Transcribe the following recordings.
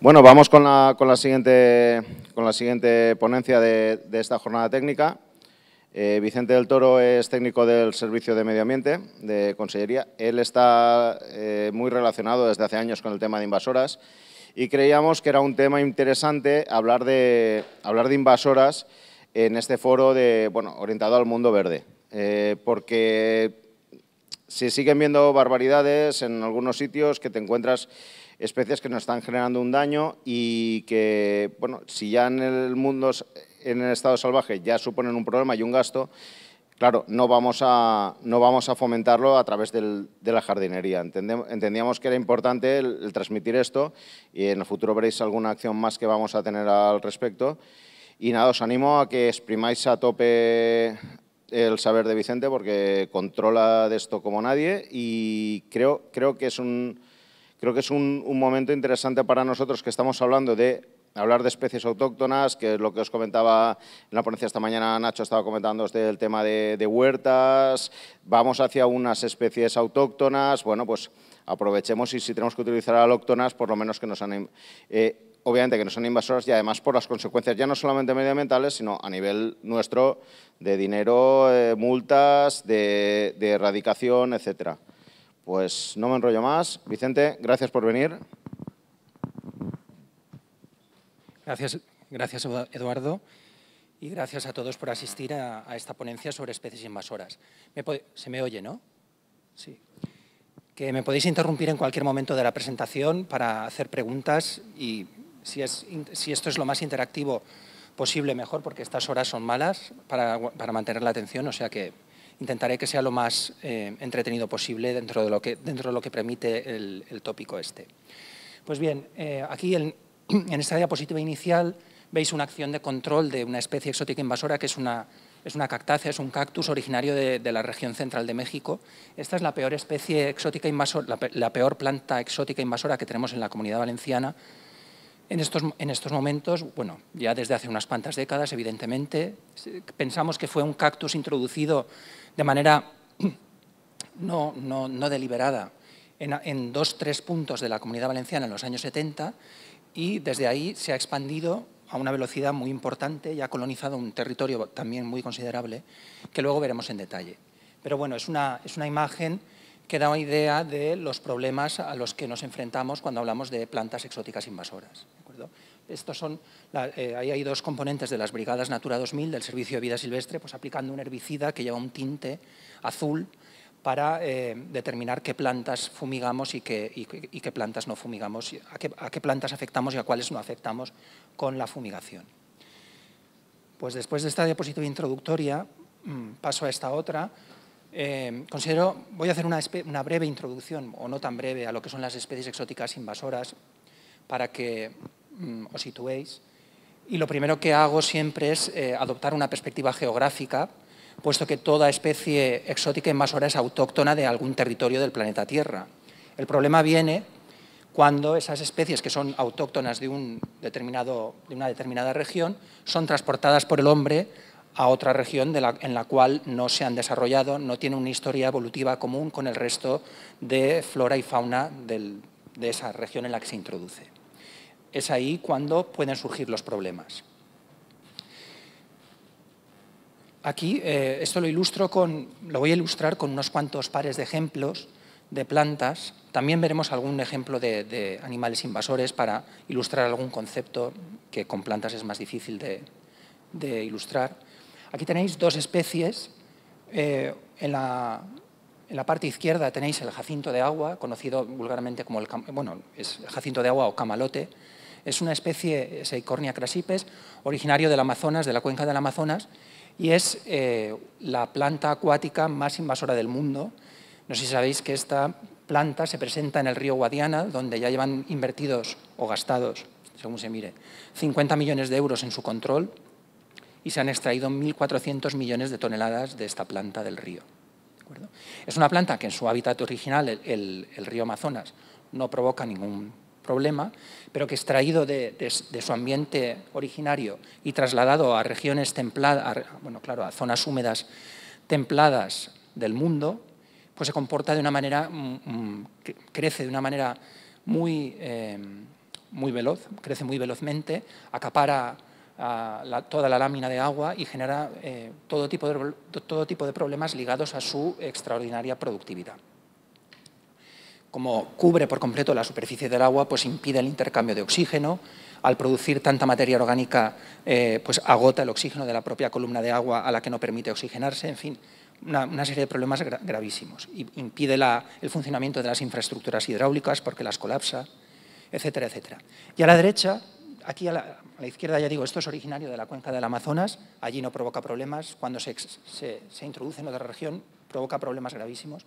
Bueno, vamos con la siguiente ponencia de esta jornada técnica. Vicente del Toro es técnico del Servicio de Medio Ambiente de Consellería. Él está muy relacionado desde hace años con el tema de invasoras y creíamos que era un tema interesante hablar de invasoras en este foro orientado al mundo verde, porque se siguen viendo barbaridades en algunos sitios que te encuentras especies que nos están generando un daño y que, bueno, si ya en el mundo, en el estado salvaje, ya suponen un problema y un gasto, claro, no vamos a fomentarlo a través de la jardinería. Entendíamos que era importante el transmitir esto y en el futuro veréis alguna acción más que vamos a tener al respecto. Y nada, os animo a que exprimáis a tope el saber de Vicente porque controla de esto como nadie y creo que es un momento interesante para nosotros que estamos hablando de hablar de especies autóctonas, que es lo que os comentaba en la ponencia esta mañana, Nacho estaba comentando el tema de huertas, vamos hacia unas especies autóctonas, bueno, pues aprovechemos y si tenemos que utilizar alóctonas, por lo menos que nos sean, obviamente que no son invasoras y además por las consecuencias ya no solamente medioambientales, sino a nivel nuestro de dinero, multas, de erradicación, etcétera. Pues no me enrollo más. Vicente, gracias por venir. Gracias, Eduardo, y gracias a todos por asistir a esta ponencia sobre especies invasoras. Se me oye, ¿no? Sí. Que me podéis interrumpir en cualquier momento de la presentación para hacer preguntas y si esto es lo más interactivo posible, mejor, porque estas horas son malas para mantener la atención, o sea que intentaré que sea lo más entretenido posible dentro de lo que permite el tópico este. Pues bien, aquí en esta diapositiva inicial veis una acción de control de una especie exótica invasora que es una cactácea, es un cactus originario de la región central de México. Esta es la peor especie exótica invasora, la peor planta exótica invasora que tenemos en la Comunidad Valenciana. En estos momentos, bueno, ya desde hace unas cuantas décadas, evidentemente, pensamos que fue un cactus introducido de manera no deliberada en 2-3 puntos de la Comunidad Valenciana en los años 70 y desde ahí se ha expandido a una velocidad muy importante y ha colonizado un territorio también muy considerable que luego veremos en detalle. Pero bueno, es una imagen que da una idea de los problemas a los que nos enfrentamos cuando hablamos de plantas exóticas invasoras. ¿De acuerdo? Estos son, ahí hay dos componentes de las Brigadas Natura 2000 del Servicio de Vida Silvestre, pues aplicando un herbicida que lleva un tinte azul para determinar qué plantas fumigamos y qué plantas no fumigamos, a qué plantas afectamos y a cuáles no afectamos con la fumigación. Pues después de esta diapositiva introductoria, paso a esta otra. Voy a hacer una breve introducción, o no tan breve, a lo que son las especies exóticas invasoras para que os situéis. Y lo primero que hago siempre es adoptar una perspectiva geográfica, puesto que toda especie exótica invasora es autóctona de algún territorio del planeta Tierra. El problema viene cuando esas especies que son autóctonas de una determinada región son transportadas por el hombre a otra región en la cual no se han desarrollado, no tienen una historia evolutiva común con el resto de flora y fauna de esa región en la que se introduce. Es ahí cuando pueden surgir los problemas. Aquí esto lo voy a ilustrar con unos cuantos pares de ejemplos de plantas. También veremos algún ejemplo de animales invasores para ilustrar algún concepto que con plantas es más difícil de ilustrar. Aquí tenéis dos especies. En la parte izquierda tenéis el jacinto de agua, conocido vulgarmente como el jacinto de agua o camalote. Es una especie Seicornia crassipes, originario del Amazonas, de la cuenca del Amazonas, y es la planta acuática más invasora del mundo. No sé si sabéis que esta planta se presenta en el río Guadiana, donde ya llevan invertidos o gastados, según se mire, 50 millones de euros en su control y se han extraído 1.400 millones de toneladas de esta planta del río. ¿De acuerdo? Es una planta que en su hábitat original, el río Amazonas, no provoca ningún problema, pero que extraído de su ambiente originario y trasladado a regiones templadas, a zonas húmedas templadas del mundo, pues se comporta de una manera, crece de una manera muy muy veloz, crece muy velozmente, acapara toda la lámina de agua y genera todo tipo de problemas ligados a su extraordinaria productividad. Como cubre por completo la superficie del agua, pues impide el intercambio de oxígeno. Al producir tanta materia orgánica, pues agota el oxígeno de la propia columna de agua a la que no permite oxigenarse, en fin, una serie de problemas gravísimos. Y impide el funcionamiento de las infraestructuras hidráulicas porque las colapsa, etcétera, etcétera. Y a la derecha, aquí a la izquierda, ya digo, esto es originario de la cuenca del Amazonas, allí no provoca problemas, cuando se introduce en otra región provoca problemas gravísimos.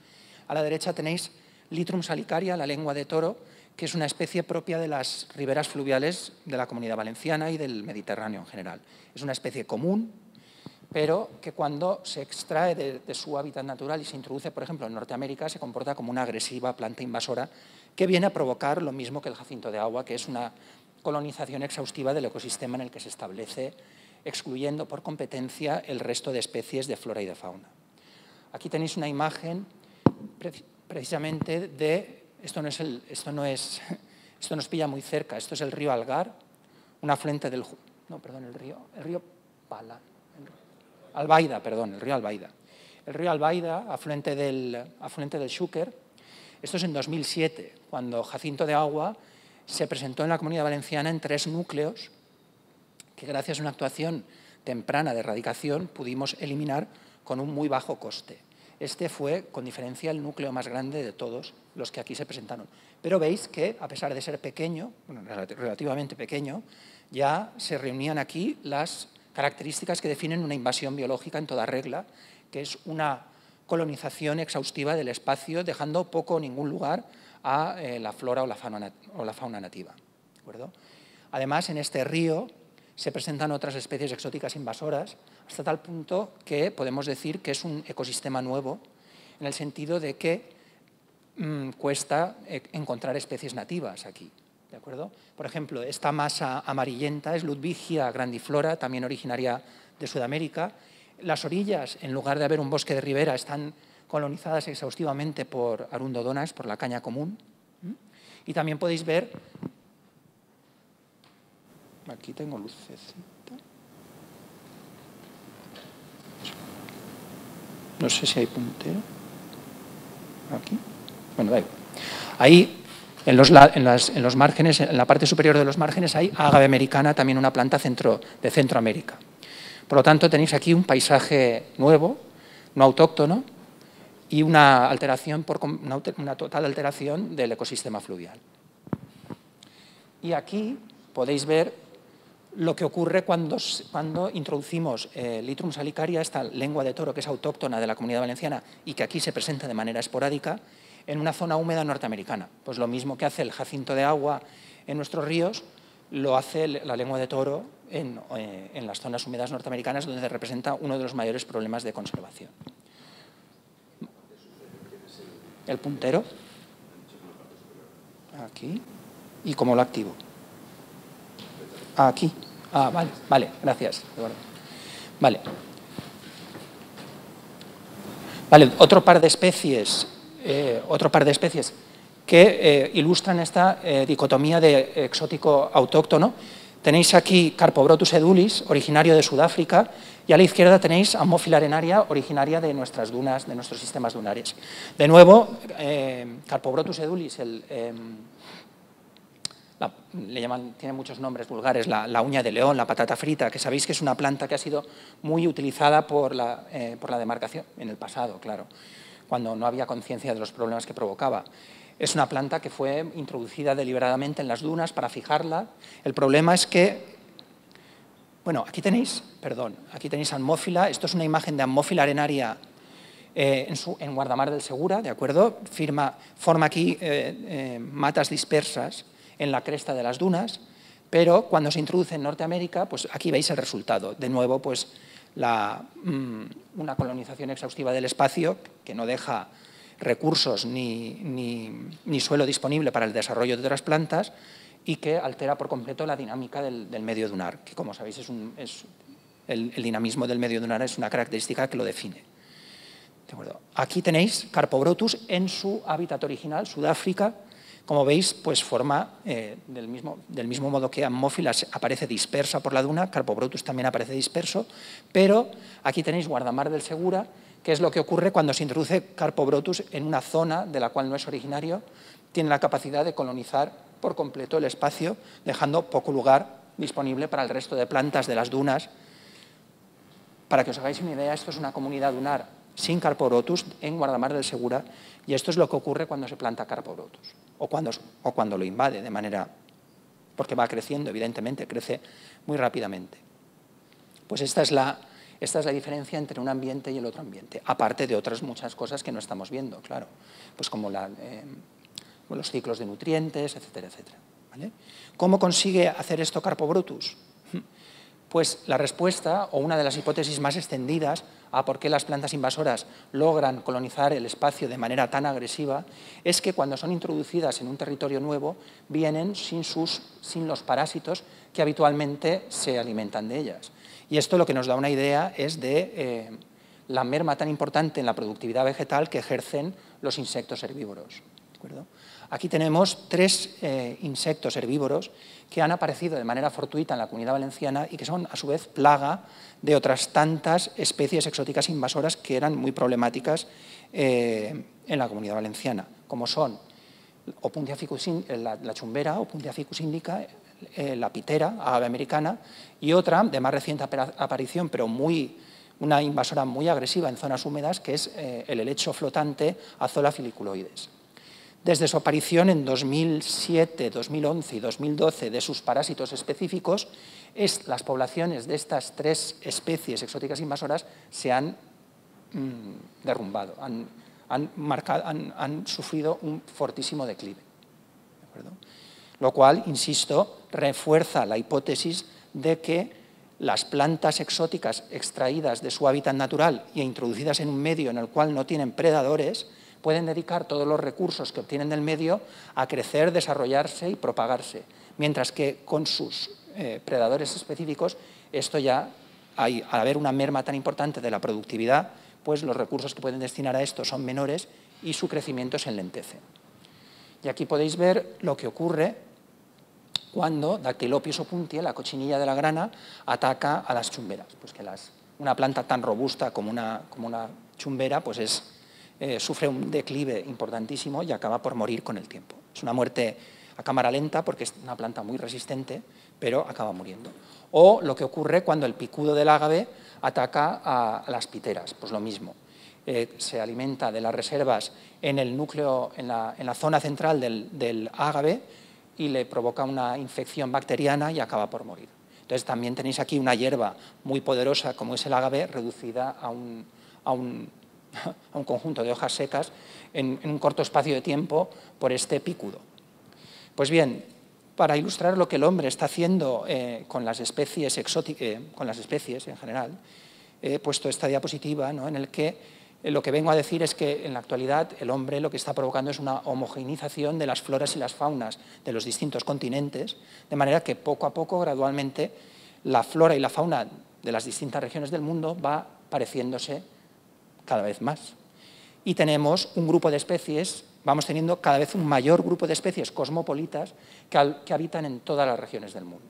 A la derecha tenéis Lythrum salicaria, la lengua de toro, que es una especie propia de las riberas fluviales de la Comunidad Valenciana y del Mediterráneo en general. Es una especie común, pero que cuando se extrae de su hábitat natural y se introduce, por ejemplo, en Norteamérica, se comporta como una agresiva planta invasora que viene a provocar lo mismo que el jacinto de agua, que es una colonización exhaustiva del ecosistema en el que se establece, excluyendo por competencia el resto de especies de flora y de fauna. Aquí tenéis una imagen precisamente de, esto nos pilla muy cerca, esto es el río Algar, un afluente del, no, perdón, el río Albaida, perdón, el río Albaida. El río Albaida, afluente del Xúquer, esto es en 2007, cuando Jacinto de Agua se presentó en la Comunidad Valenciana en 3 núcleos que gracias a una actuación temprana de erradicación pudimos eliminar con un muy bajo coste. Este fue, con diferencia, el núcleo más grande de todos los que aquí se presentaron. Pero veis que, a pesar de ser pequeño, bueno, relativamente pequeño, ya se reunían aquí las características que definen una invasión biológica en toda regla, que es una colonización exhaustiva del espacio, dejando poco o ningún lugar a la flora o la fauna nativa. ¿De acuerdo? Además, en este río se presentan otras especies exóticas invasoras, hasta tal punto que podemos decir que es un ecosistema nuevo, en el sentido de que cuesta encontrar especies nativas aquí. ¿De acuerdo? Por ejemplo, esta masa amarillenta es Ludwigia grandiflora, también originaria de Sudamérica. Las orillas, en lugar de haber un bosque de ribera, están colonizadas exhaustivamente por Arundodonas, por la caña común. Y también podéis ver, aquí tengo lucecita, no sé si hay puntero, aquí, bueno, da igual. Ahí, en los márgenes, en la parte superior de los márgenes, hay agave americana, también una planta de Centroamérica. Por lo tanto, tenéis aquí un paisaje nuevo, no autóctono, y una total alteración del ecosistema fluvial. Y aquí podéis ver lo que ocurre cuando introducimos Lythrum salicaria, esta lengua de toro que es autóctona de la Comunidad Valenciana y que aquí se presenta de manera esporádica, en una zona húmeda norteamericana. Pues lo mismo que hace el jacinto de agua en nuestros ríos, lo hace la lengua de toro en las zonas húmedas norteamericanas, donde representa uno de los mayores problemas de conservación. El puntero, aquí, ¿y cómo lo activo? Aquí. Ah, vale, gracias. Vale. Vale, otro par de especies que ilustran esta dicotomía de exótico autóctono. Tenéis aquí Carpobrotus edulis, originario de Sudáfrica, y a la izquierda tenéis Ammophila arenaria, originaria de nuestras dunas, de nuestros sistemas dunares. De nuevo, Carpobrotus edulis, tiene muchos nombres vulgares, la uña de león, la patata frita, que sabéis que es una planta que ha sido muy utilizada por la demarcación, en el pasado, claro, cuando no había conciencia de los problemas que provocaba. Es una planta que fue introducida deliberadamente en las dunas para fijarla. El problema es que, bueno, aquí tenéis Ammophila, esto es una imagen de Ammophila arenaria en Guardamar del Segura, ¿de acuerdo? Forma aquí matas dispersas en la cresta de las dunas, pero cuando se introduce en Norteamérica, pues aquí veis el resultado. De nuevo, pues una colonización exhaustiva del espacio que no deja recursos ni suelo disponible para el desarrollo de otras plantas y que altera por completo la dinámica del medio dunar, que como sabéis el dinamismo del medio dunar es una característica que lo define. ¿De acuerdo? Aquí tenéis Carpobrotus en su hábitat original, Sudáfrica, Como veis, pues forma, del mismo modo que Ammophila aparece dispersa por la duna, Carpobrotus también aparece disperso, pero aquí tenéis Guardamar del Segura, que es lo que ocurre cuando se introduce Carpobrotus en una zona de la cual no es originario, tiene la capacidad de colonizar por completo el espacio, dejando poco lugar disponible para el resto de plantas de las dunas. Para que os hagáis una idea, esto es una comunidad dunar sin Carpobrotus en Guardamar del Segura, y esto es lo que ocurre cuando se planta Carpobrotus, o cuando lo invade de manera, porque va creciendo, evidentemente, crece muy rápidamente. Pues esta es la diferencia entre un ambiente y el otro ambiente, aparte de otras muchas cosas que no estamos viendo, claro, pues como los ciclos de nutrientes, etcétera, etcétera. ¿Vale? ¿Cómo consigue hacer esto Carpobrotus? Pues la respuesta, o una de las hipótesis más extendidas a por qué las plantas invasoras logran colonizar el espacio de manera tan agresiva, es que cuando son introducidas en un territorio nuevo, vienen sin los parásitos que habitualmente se alimentan de ellas. Y esto lo que nos da una idea es de la merma tan importante en la productividad vegetal que ejercen los insectos herbívoros. ¿De acuerdo? Aquí tenemos 3 insectos herbívoros que han aparecido de manera fortuita en la Comunidad Valenciana y que son, a su vez, plaga de otras tantas especies exóticas invasoras que eran muy problemáticas en la Comunidad Valenciana, como son Opuntia ficus, la chumbera, Opuntia ficus indica, la pitera, ave americana, y otra de más reciente aparición, pero una invasora muy agresiva en zonas húmedas, que es el helecho flotante Azola filiculoides. Desde su aparición en 2007, 2011 y 2012 de sus parásitos específicos, las poblaciones de estas 3 especies exóticas invasoras se han derrumbado, han sufrido un fortísimo declive. ¿De acuerdo? Lo cual, insisto, refuerza la hipótesis de que las plantas exóticas extraídas de su hábitat natural e introducidas en un medio en el cual no tienen predadores pueden dedicar todos los recursos que obtienen del medio a crecer, desarrollarse y propagarse, mientras que con sus predadores específicos, esto ya, al haber una merma tan importante de la productividad, pues los recursos que pueden destinar a esto son menores y su crecimiento se enlentece. Y aquí podéis ver lo que ocurre cuando Dactylopius opuntia, la cochinilla de la grana, ataca a las chumberas. Pues que una planta tan robusta como una chumbera pues sufre un declive importantísimo y acaba por morir con el tiempo. Es una muerte a cámara lenta porque es una planta muy resistente, pero acaba muriendo. O lo que ocurre cuando el picudo del ágave ataca a las piteras, pues lo mismo. Se alimenta de las reservas en el núcleo, en la zona central del ágave y le provoca una infección bacteriana y acaba por morir. Entonces también tenéis aquí una hierba muy poderosa como es el ágave reducida a un conjunto de hojas secas en un corto espacio de tiempo por este picudo. Pues bien, para ilustrar lo que el hombre está haciendo con las especies exóticas, con las especies en general, he puesto esta diapositiva, ¿no?, en el que lo que vengo a decir es que en la actualidad el hombre lo que está provocando es una homogeneización de las floras y las faunas de los distintos continentes, de manera que poco a poco, gradualmente, la flora y la fauna de las distintas regiones del mundo va pareciéndose cada vez más. Y tenemos un grupo de especies, vamos teniendo cada vez un mayor grupo de especies cosmopolitas que habitan en todas las regiones del mundo.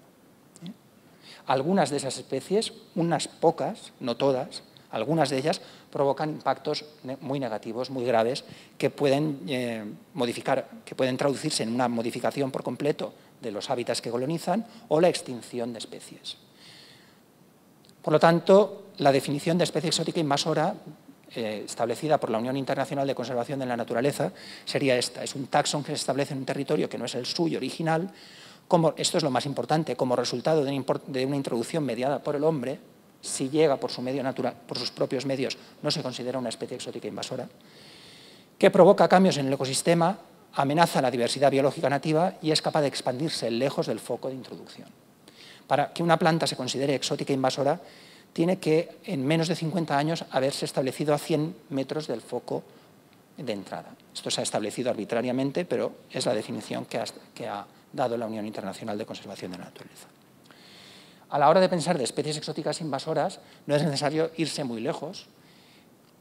Algunas de esas especies, unas pocas, no todas, algunas de ellas provocan impactos muy negativos, muy graves, que pueden que pueden traducirse en una modificación por completo de los hábitats que colonizan o la extinción de especies. Por lo tanto, la definición de especie exótica invasora establecida por la Unión Internacional de Conservación de la Naturaleza sería esta. Es un taxón que se establece en un territorio que no es el suyo original. Esto es lo más importante, como resultado de una introducción mediada por el hombre. Si llega por su medio natural, por sus propios medios, no se considera una especie exótica invasora, que provoca cambios en el ecosistema, amenaza la diversidad biológica nativa y es capaz de expandirse lejos del foco de introducción. Para que una planta se considere exótica invasora, tiene que, en menos de 50 años, haberse establecido a 100 metros del foco de entrada. Esto se ha establecido arbitrariamente, pero es la definición que ha dado la Unión Internacional de Conservación de la Naturaleza. A la hora de pensar de especies exóticas invasoras, no es necesario irse muy lejos.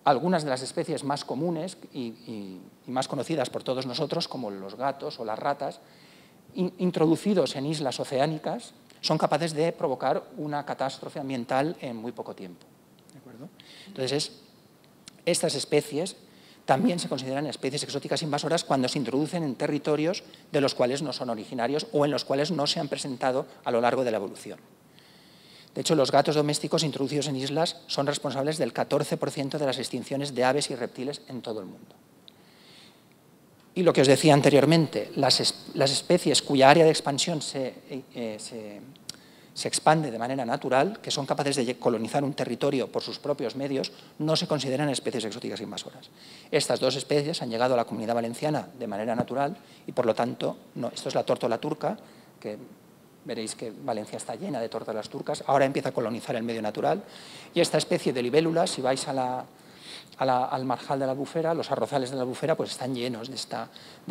algunas de las especies más comunes y más conocidas por todos nosotros, como los gatos o las ratas, introducidos en islas oceánicas, son capaces de provocar una catástrofe ambiental en muy poco tiempo. ¿De acuerdo? Entonces, estas especies también se consideran especies exóticas invasoras cuando se introducen en territorios de los cuales no son originarios o en los cuales no se han presentado a lo largo de la evolución. De hecho, los gatos domésticos introducidos en islas son responsables del 14% de las extinciones de aves y reptiles en todo el mundo. Y lo que os decía anteriormente, las especies cuya área de expansión se expande de manera natural, que son capaces de colonizar un territorio por sus propios medios, no se consideran especies exóticas invasoras. Estas dos especies han llegado a la Comunidad Valenciana de manera natural y, por lo tanto, no, esto es la tórtola turca, que veréis que Valencia está llena de tórtolas turcas, ahora empieza a colonizar el medio natural, y esta especie de libélulas, si vais al marjal de la Albufera, los arrozales de la Albufera, pues están llenos de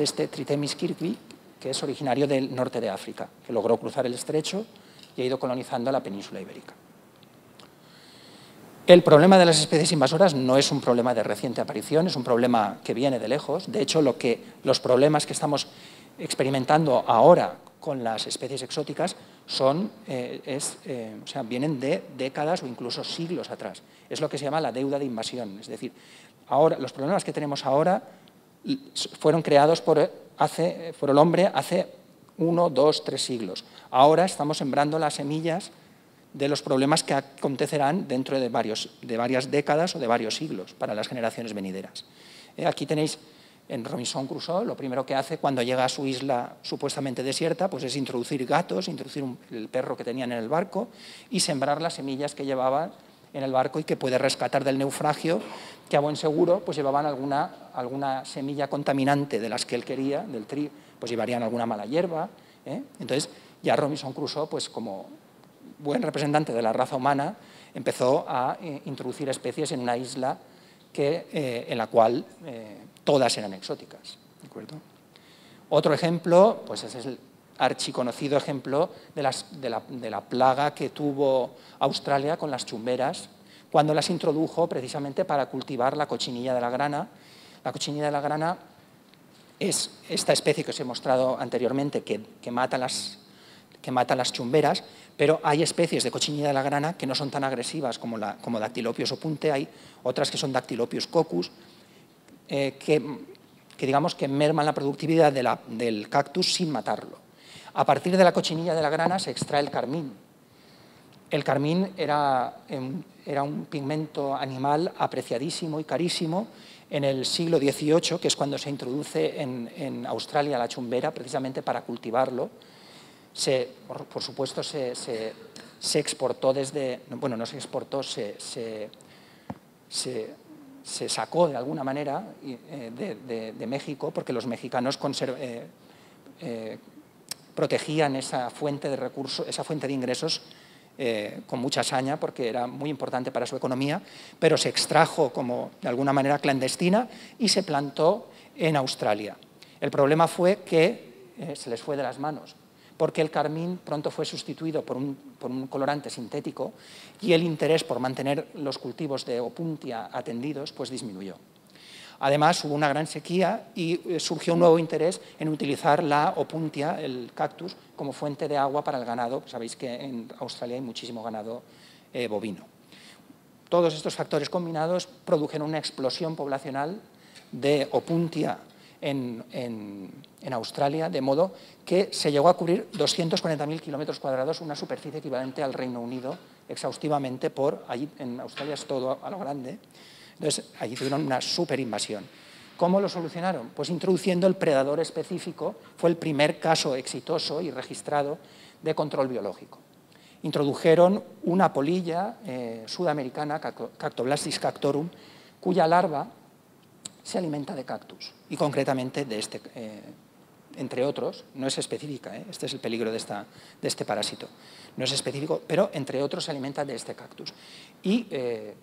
este Tritemis kirkvi, que es originario del norte de África, que logró cruzar el estrecho y ha ido colonizando la península ibérica. El problema de las especies invasoras no es un problema de reciente aparición, es un problema que viene de lejos. De hecho, los problemas que estamos experimentando ahora con las especies exóticas vienen de décadas o incluso siglos atrás. Es lo que se llama la deuda de invasión. Es decir, ahora, los problemas que tenemos ahora fueron creados por el hombre hace 1, 2, 3 siglos. Ahora estamos sembrando las semillas de los problemas que acontecerán dentro de varias décadas o de varios siglos para las generaciones venideras. Aquí tenéis en Robinson Crusoe, lo primero que hace cuando llega a su isla supuestamente desierta, pues es introducir gatos, introducir el perro que tenían en el barco y sembrar las semillas que llevaban en el barco y que puede rescatar del naufragio, que a buen seguro pues llevaban alguna semilla contaminante de las que él quería, del trigo, pues llevarían alguna mala hierba. Entonces ya Robinson Crusoe, pues como buen representante de la raza humana, empezó a introducir especies en una isla en la cual todas eran exóticas. ¿De acuerdo? Otro ejemplo, pues es el archiconocido ejemplo de la plaga que tuvo Australia con las chumberas, cuando las introdujo precisamente para cultivar la cochinilla de la grana. La cochinilla de la grana es esta especie que os he mostrado anteriormente que mata las chumberas, pero hay especies de cochinilla de la grana que no son tan agresivas como Dactylopius opunte, hay otras que son Dactylopius coccus, que digamos que merman la productividad del cactus sin matarlo. A partir de la cochinilla de la grana se extrae el carmín. El carmín era un pigmento animal apreciadísimo y carísimo en el siglo XVIII, que es cuando se introduce en Australia la chumbera, precisamente para cultivarlo. Por supuesto, se exportó bueno, no se exportó, se sacó de alguna manera de México, porque los mexicanos protegían esa fuente de recursos, esa fuente de ingresos con mucha saña, porque era muy importante para su economía, pero se extrajo de alguna manera clandestina y se plantó en Australia. El problema fue que se les fue de las manos, porque el carmín pronto fue sustituido por un colorante sintético y el interés por mantener los cultivos de opuntia atendidos pues disminuyó. Además, hubo una gran sequía y surgió un nuevo interés en utilizar la opuntia, el cactus, como fuente de agua para el ganado. Sabéis que en Australia hay muchísimo ganado bovino. Todos estos factores combinados produjeron una explosión poblacional de opuntia en Australia, de modo que se llegó a cubrir 240.000 kilómetros cuadrados, una superficie equivalente al Reino Unido, exhaustivamente allí en Australia es todo a lo grande. Entonces, allí tuvieron una superinvasión. ¿Cómo lo solucionaron? Pues introduciendo el predador específico. Fue el primer caso exitoso y registrado de control biológico. Introdujeron una polilla sudamericana, Cactoblastis cactorum, cuya larva se alimenta de cactus, y concretamente de entre otros, no es específica, este es el peligro de este parásito, no es específico, pero entre otros se alimenta de este cactus. Y,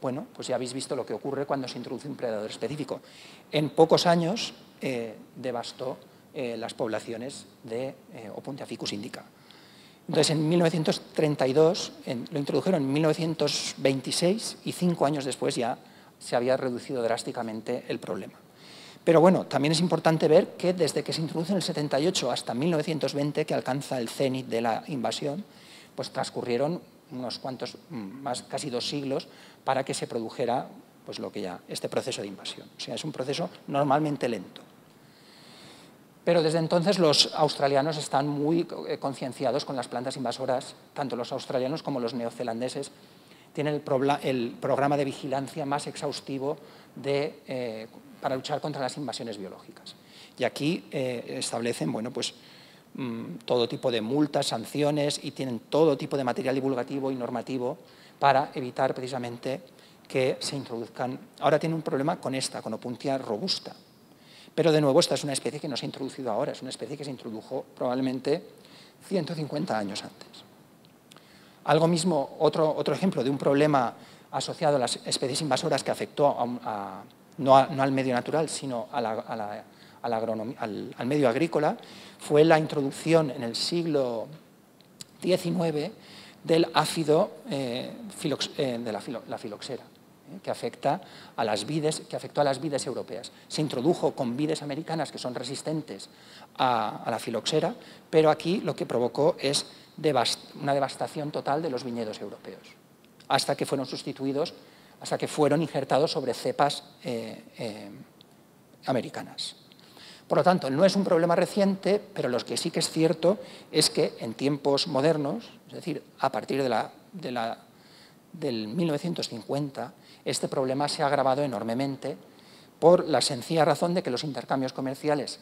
bueno, pues ya habéis visto lo que ocurre cuando se introduce un predador específico. En pocos años devastó las poblaciones de Opuntia ficus indica. Entonces, en 1932, lo introdujeron en 1926 y 5 años después ya se había reducido drásticamente el problema. Pero bueno, también es importante ver que desde que se introduce en el 78 hasta 1920, que alcanza el cenit de la invasión, pues transcurrieron unos cuantos, casi 2 siglos, para que se produjera pues este proceso de invasión. O sea, es un proceso normalmente lento. Pero desde entonces los australianos están muy concienciados con las plantas invasoras, tanto los australianos como los neozelandeses tienen el programa de vigilancia más exhaustivo para luchar contra las invasiones biológicas. Y aquí establecen todo tipo de multas, sanciones, y tienen todo tipo de material divulgativo y normativo para evitar precisamente que se introduzcan. Ahora tiene un problema con Opuntia robusta. Pero, de nuevo, esta es una especie que no se ha introducido ahora, es una especie que se introdujo probablemente 150 años antes. Algo mismo, otro ejemplo de un problema asociado a las especies invasoras que afectó no al medio natural, sino al medio agrícola, fue la introducción en el siglo XIX del ácido de la filoxera, que afectó a las vides europeas. Se introdujo con vides americanas que son resistentes a la filoxera, pero aquí lo que provocó es una devastación total de los viñedos europeos, hasta que fueron injertados sobre cepas americanas. Por lo tanto, no es un problema reciente, pero lo que sí que es cierto es que en tiempos modernos, es decir, a partir del 1950, este problema se ha agravado enormemente por la sencilla razón de que los intercambios comerciales,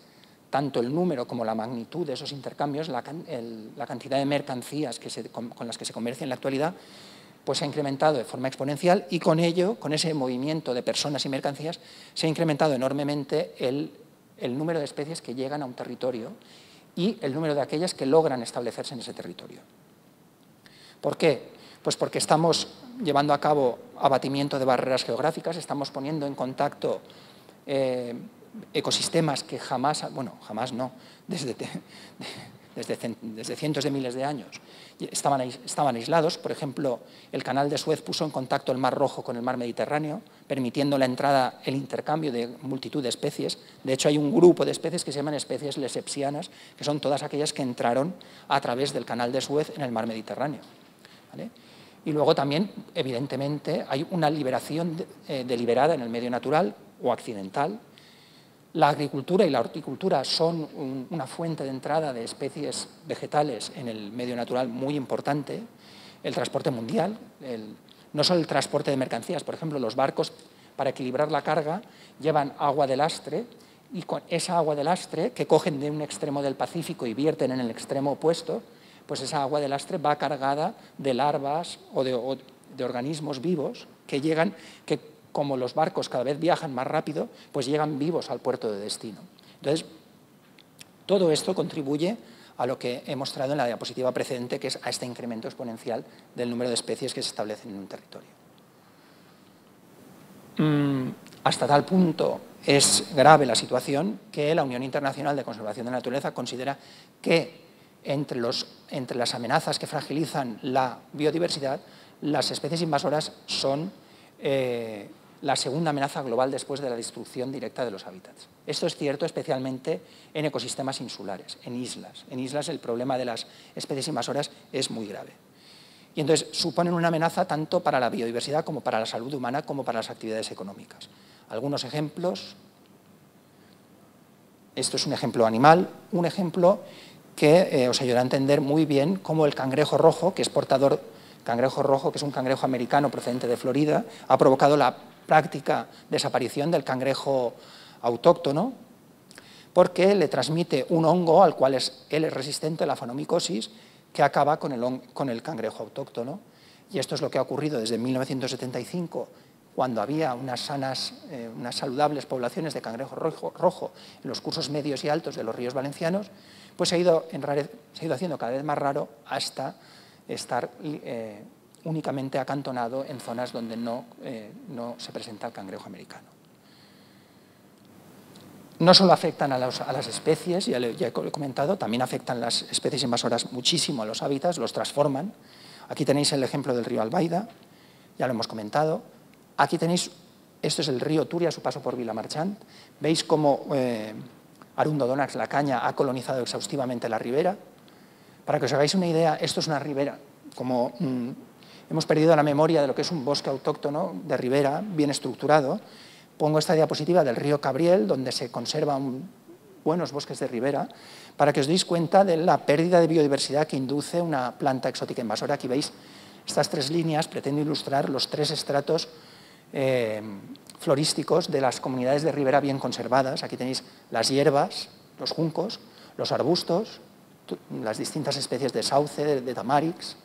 tanto el número como la magnitud de esos intercambios, la cantidad de mercancías con las que se comercia en la actualidad, pues se ha incrementado de forma exponencial, y con ello, con ese movimiento de personas y mercancías, se ha incrementado enormemente el número de especies que llegan a un territorio y el número de aquellas que logran establecerse en ese territorio. ¿Por qué? Pues porque estamos llevando a cabo abatimiento de barreras geográficas, estamos poniendo en contacto ecosistemas que desde cientos de miles de años estaban aislados. Por ejemplo, el canal de Suez puso en contacto el Mar Rojo con el Mar Mediterráneo, permitiendo la entrada, el intercambio de multitud de especies. De hecho, hay un grupo de especies que se llaman especies lesepsianas, que son todas aquellas que entraron a través del canal de Suez en el Mar Mediterráneo, ¿vale? Y luego también, evidentemente, hay una liberación deliberada en el medio natural o accidental. La agricultura y la horticultura son una fuente de entrada de especies vegetales en el medio natural muy importante. El transporte mundial, no solo el transporte de mercancías, por ejemplo, los barcos, para equilibrar la carga, llevan agua de lastre, y con esa agua de lastre que cogen de un extremo del Pacífico y vierten en el extremo opuesto, pues esa agua de lastre va cargada de larvas o de organismos vivos que llegan, que como los barcos cada vez viajan más rápido, pues llegan vivos al puerto de destino. Entonces, todo esto contribuye a lo que he mostrado en la diapositiva precedente, que es a este incremento exponencial del número de especies que se establecen en un territorio. Hasta tal punto es grave la situación que la Unión Internacional de Conservación de la Naturaleza considera que entre las amenazas que fragilizan la biodiversidad, las especies invasoras son la segunda amenaza global después de la destrucción directa de los hábitats. Esto es cierto especialmente en ecosistemas insulares, en islas. En islas el problema de las especies invasoras es muy grave. Y entonces suponen una amenaza tanto para la biodiversidad como para la salud humana como para las actividades económicas. Algunos ejemplos. Esto es un ejemplo animal, un ejemplo que os ayudará a entender muy bien cómo el cangrejo rojo, que es un cangrejo americano procedente de Florida, ha provocado la práctica desaparición del cangrejo autóctono, porque le transmite un hongo al cual él es resistente, la phanomycosis, que acaba con el cangrejo autóctono. Y esto es lo que ha ocurrido desde 1975, cuando había unas saludables poblaciones de cangrejo rojo en los cursos medios y altos de los ríos valencianos, pues se ha ido haciendo cada vez más raro hasta estar únicamente acantonado en zonas donde no se presenta el cangrejo americano. No solo afectan a las especies, ya he comentado, también afectan las especies invasoras muchísimo a los hábitats, los transforman. Aquí tenéis el ejemplo del río Albaida, ya lo hemos comentado. Aquí tenéis Esto es el río Turia a su paso por Vilamarchant. Veis cómo Arundo Donax, la caña, ha colonizado exhaustivamente la ribera. Para que os hagáis una idea, esto es una ribera, como hemos perdido la memoria de lo que es un bosque autóctono de ribera, bien estructurado. Pongo esta diapositiva del río Cabriel, donde se conservan buenos bosques de ribera, para que os deis cuenta de la pérdida de biodiversidad que induce una planta exótica invasora. Aquí veis estas 3 líneas, pretendo ilustrar los 3 estratos florísticos de las comunidades de ribera bien conservadas. Aquí tenéis las hierbas, los juncos, los arbustos, las distintas especies de sauce, de tamarix,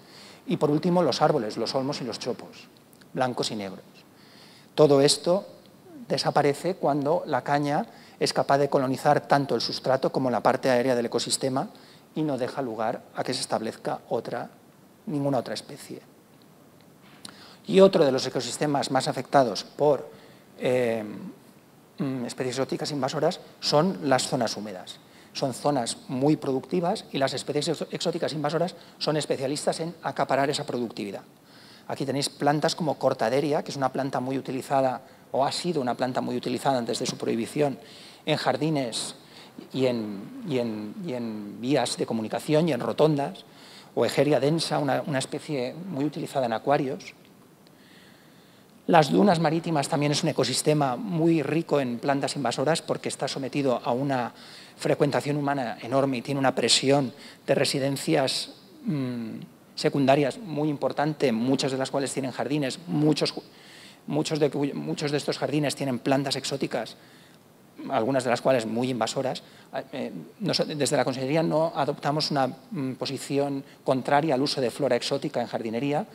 y por último los árboles, los olmos y los chopos, blancos y negros. Todo esto desaparece cuando la caña es capaz de colonizar tanto el sustrato como la parte aérea del ecosistema y no deja lugar a que se establezca ninguna otra especie. Y otro de los ecosistemas más afectados por especies exóticas invasoras son las zonas húmedas. Son zonas muy productivas y las especies exóticas invasoras son especialistas en acaparar esa productividad. Aquí tenéis plantas como Cortaderia, que es una planta muy utilizada, o ha sido una planta muy utilizada antes de su prohibición, en jardines y en vías de comunicación y en rotondas, o Egeria densa, una especie muy utilizada en acuarios. Las dunas marítimas también es un ecosistema muy rico en plantas invasoras porque está sometido a una frecuentación humana enorme y tiene una presión de residencias secundarias muy importante, muchas de las cuales tienen jardines, muchos de estos jardines tienen plantas exóticas, algunas de las cuales muy invasoras. Desde la Consellería no adoptamos una posición contraria al uso de flora exótica en jardinería.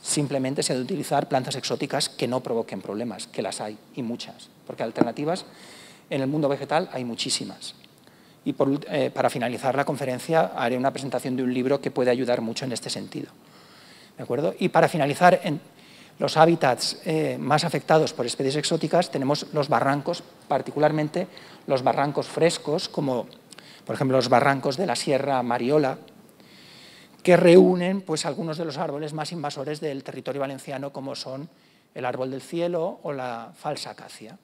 Simplemente se ha de utilizar plantas exóticas que no provoquen problemas, que las hay, y muchas, porque alternativas en el mundo vegetal hay muchísimas. Y para finalizar la conferencia haré una presentación de un libro que puede ayudar mucho en este sentido. ¿De acuerdo? Y para finalizar, en los hábitats más afectados por especies exóticas tenemos los barrancos, particularmente los barrancos frescos, como por ejemplo los barrancos de la Sierra Mariola, que reúnen pues, algunos de los árboles más invasores del territorio valenciano, como son el árbol del cielo o la falsa acacia,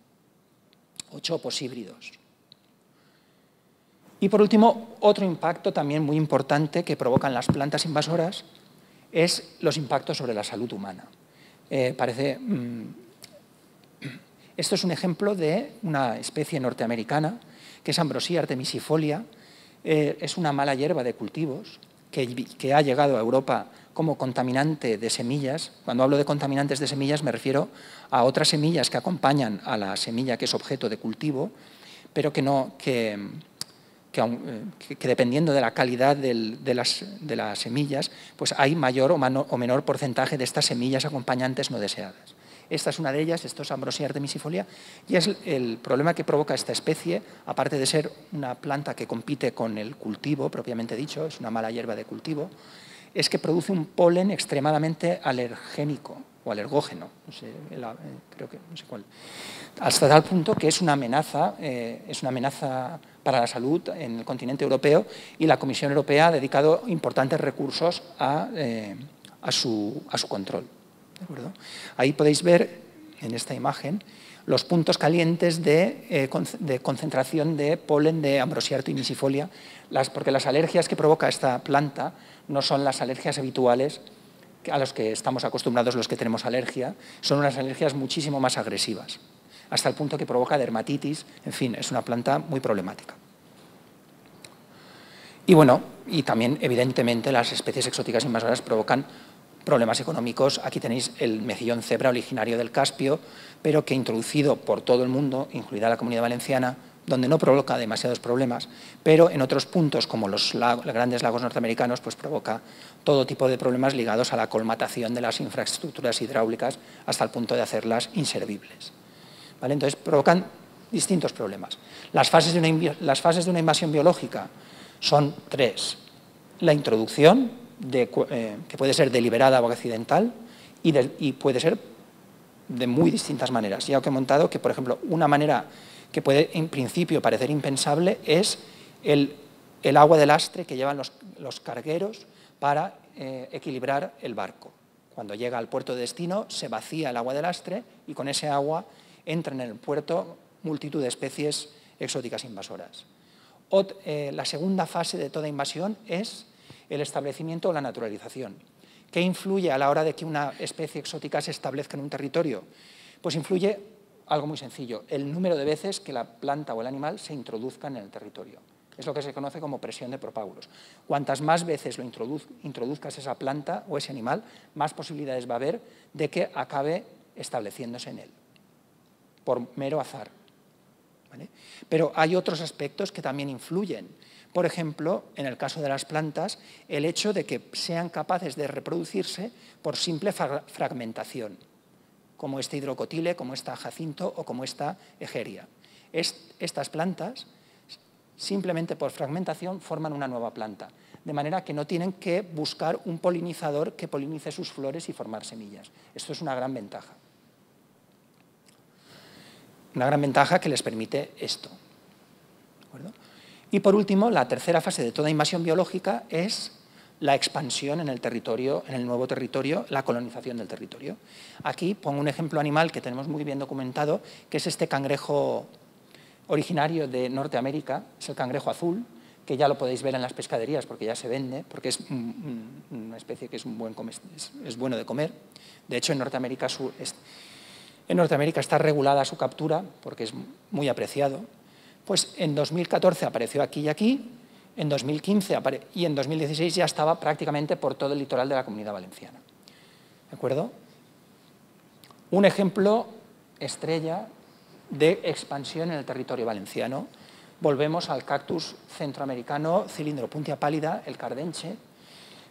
o chopos híbridos. Y por último, otro impacto también muy importante que provocan las plantas invasoras es los impactos sobre la salud humana. Esto es un ejemplo de una especie norteamericana, que es Ambrosia artemisifolia. Es una mala hierba de cultivos que ha llegado a Europa como contaminante de semillas. Cuando hablo de contaminantes de semillas me refiero a otras semillas que acompañan a la semilla que es objeto de cultivo, pero que dependiendo de la calidad de las semillas, pues hay mayor o menor porcentaje de estas semillas acompañantes no deseadas. Esta es una de ellas, esto es Ambrosia artemisifolia, y es el problema que provoca esta especie, aparte de ser una planta que compite con el cultivo, propiamente dicho, es una mala hierba de cultivo, es que produce un polen extremadamente alergénico o alergógeno, no sé, creo que no sé cuál, hasta tal punto que es una amenaza para la salud en el continente europeo, y la Comisión Europea ha dedicado importantes recursos a su control. ¿De acuerdo? Ahí podéis ver en esta imagen los puntos calientes de concentración de polen de Ambrosia artemisifolia, porque las alergias que provoca esta planta no son las alergias habituales a las que estamos acostumbrados los que tenemos alergia, son unas alergias muchísimo más agresivas, hasta el punto que provoca dermatitis. En fin, es una planta muy problemática. Y bueno, y también evidentemente las especies exóticas invasoras provocan problemas económicos. Aquí tenéis el mejillón cebra originario del Caspio, pero que introducido por todo el mundo, incluida la Comunidad Valenciana, donde no provoca demasiados problemas, pero en otros puntos, como los grandes lagos norteamericanos, pues provoca todo tipo de problemas ligados a la colmatación de las infraestructuras hidráulicas hasta el punto de hacerlas inservibles. ¿Vale? Entonces, provocan distintos problemas. Las fases de una invasión biológica son 3. La introducción, que puede ser deliberada o accidental, y puede ser de muy distintas maneras. Ya os he comentado que, por ejemplo, una manera que puede en principio parecer impensable es el agua de lastre que llevan los cargueros para equilibrar el barco. Cuando llega al puerto de destino se vacía el agua de lastre y con ese agua entran en el puerto multitud de especies exóticas invasoras. La segunda fase de toda invasión es el establecimiento o la naturalización. ¿Qué influye a la hora de que una especie exótica se establezca en un territorio? Pues influye algo muy sencillo, el número de veces que la planta o el animal se introduzcan en el territorio. Es lo que se conoce como presión de propágulos. Cuantas más veces introduzcas esa planta o ese animal, más posibilidades va a haber de que acabe estableciéndose en él, por mero azar. ¿Vale? Pero hay otros aspectos que también influyen. Por ejemplo, en el caso de las plantas, el hecho de que sean capaces de reproducirse por simple fragmentación, como este hidrocotile, como esta jacinto o como esta egeria. Estas plantas, simplemente por fragmentación, forman una nueva planta, de manera que no tienen que buscar un polinizador que polinice sus flores y formar semillas. Esto es una gran ventaja. Una gran ventaja que les permite esto. ¿De acuerdo? Y por último, la tercera fase de toda invasión biológica es la expansión en el territorio, en el nuevo territorio, la colonización del territorio. Aquí pongo un ejemplo animal que tenemos muy bien documentado, que es este cangrejo originario de Norteamérica, es el cangrejo azul, que ya lo podéis ver en las pescaderías porque ya se vende, porque es una especie que es bueno de comer. De hecho, en Norteamérica está regulada su captura porque es muy apreciado. Pues en 2014 apareció aquí y aquí, en 2015 y en 2016 ya estaba prácticamente por todo el litoral de la Comunidad Valenciana. ¿De acuerdo? Un ejemplo estrella de expansión en el territorio valenciano. Volvemos al cactus centroamericano Cylindropuntia pálida, el cardenche,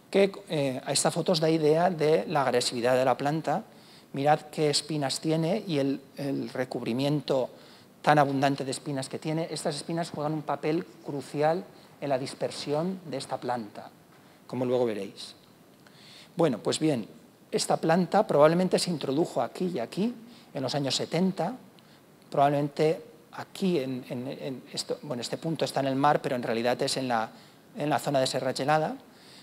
que a esta foto os da idea de la agresividad de la planta. Mirad qué espinas tiene y el recubrimiento tan abundante de espinas que tiene. Estas espinas juegan un papel crucial en la dispersión de esta planta, como luego veréis. Bueno, pues bien, esta planta probablemente se introdujo aquí y aquí en los años 70, probablemente aquí, este punto está en el mar, pero en realidad es en la zona de Serra Gelada,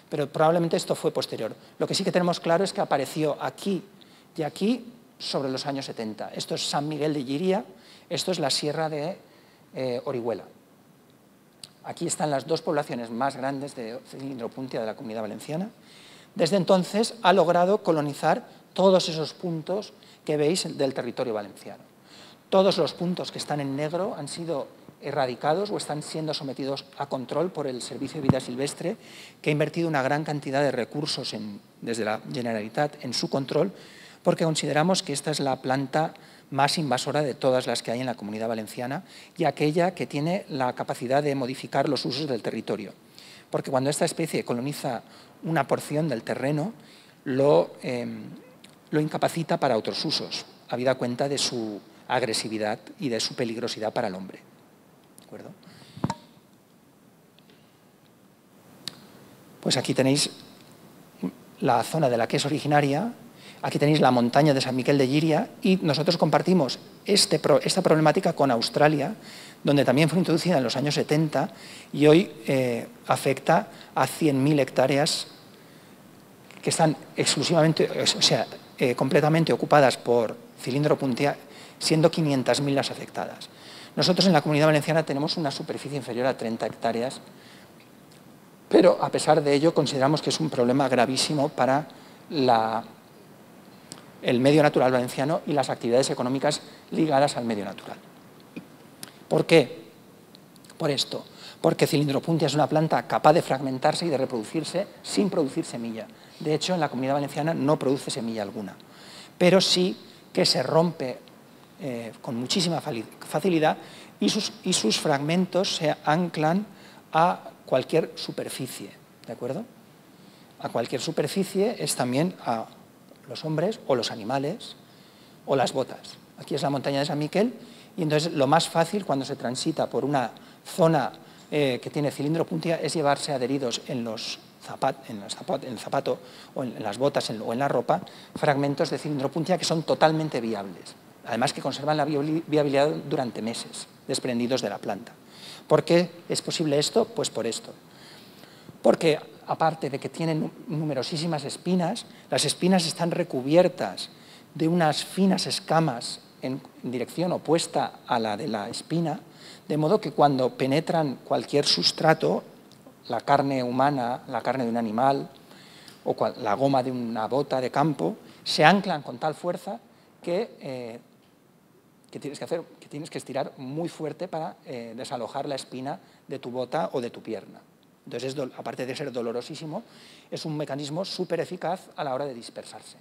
pero probablemente esto fue posterior. Lo que sí que tenemos claro es que apareció aquí y aquí sobre los años 70. Esto es San Miguel de Lliria, esto es la Sierra de Orihuela. Aquí están las dos poblaciones más grandes de Cylindropuntia de la Comunidad Valenciana. Desde entonces ha logrado colonizar todos esos puntos que veis del territorio valenciano. Todos los puntos que están en negro han sido erradicados o están siendo sometidos a control por el Servicio de Vida Silvestre, que ha invertido una gran cantidad de recursos desde la Generalitat en su control, porque consideramos que esta es la planta más invasora de todas las que hay en la Comunidad Valenciana y aquella que tiene la capacidad de modificar los usos del territorio. Porque cuando esta especie coloniza una porción del terreno, lo incapacita para otros usos, habida cuenta de su agresividad y de su peligrosidad para el hombre. ¿De acuerdo? Pues aquí tenéis la zona de la que es originaria. Aquí tenéis la montaña de San Miguel de Lliria y nosotros compartimos esta problemática con Australia, donde también fue introducida en los años 70 y hoy afecta a 100.000 hectáreas que están exclusivamente, completamente ocupadas por Cylindropuntia, siendo 500.000 las afectadas. Nosotros en la Comunidad Valenciana tenemos una superficie inferior a 30 hectáreas, pero a pesar de ello consideramos que es un problema gravísimo para el medio natural valenciano y las actividades económicas ligadas al medio natural. ¿Por qué? Por esto. Porque Cylindropuntia es una planta capaz de fragmentarse y de reproducirse sin producir semilla. De hecho, en la Comunidad Valenciana no produce semilla alguna, pero sí que se rompe con muchísima facilidad y sus fragmentos se anclan a cualquier superficie, ¿de acuerdo? A cualquier superficie es también a los hombres o los animales o las botas. Aquí es la montaña de San Miguel y entonces lo más fácil cuando se transita por una zona que tiene Cylindropuntia es llevarse adheridos en el zapato o en las botas o en la ropa fragmentos de Cylindropuntia que son totalmente viables, además que conservan la viabilidad durante meses, desprendidos de la planta. ¿Por qué es posible esto? Pues por esto. Porque aparte de que tienen numerosísimas espinas, las espinas están recubiertas de unas finas escamas en dirección opuesta a la de la espina, de modo que cuando penetran cualquier sustrato, la carne humana, la carne de un animal o la goma de una bota de campo, se anclan con tal fuerza que tienes que estirar muy fuerte para desalojar la espina de tu bota o de tu pierna. Entonces, aparte de ser dolorosísimo, es un mecanismo súper eficaz a la hora de dispersarse.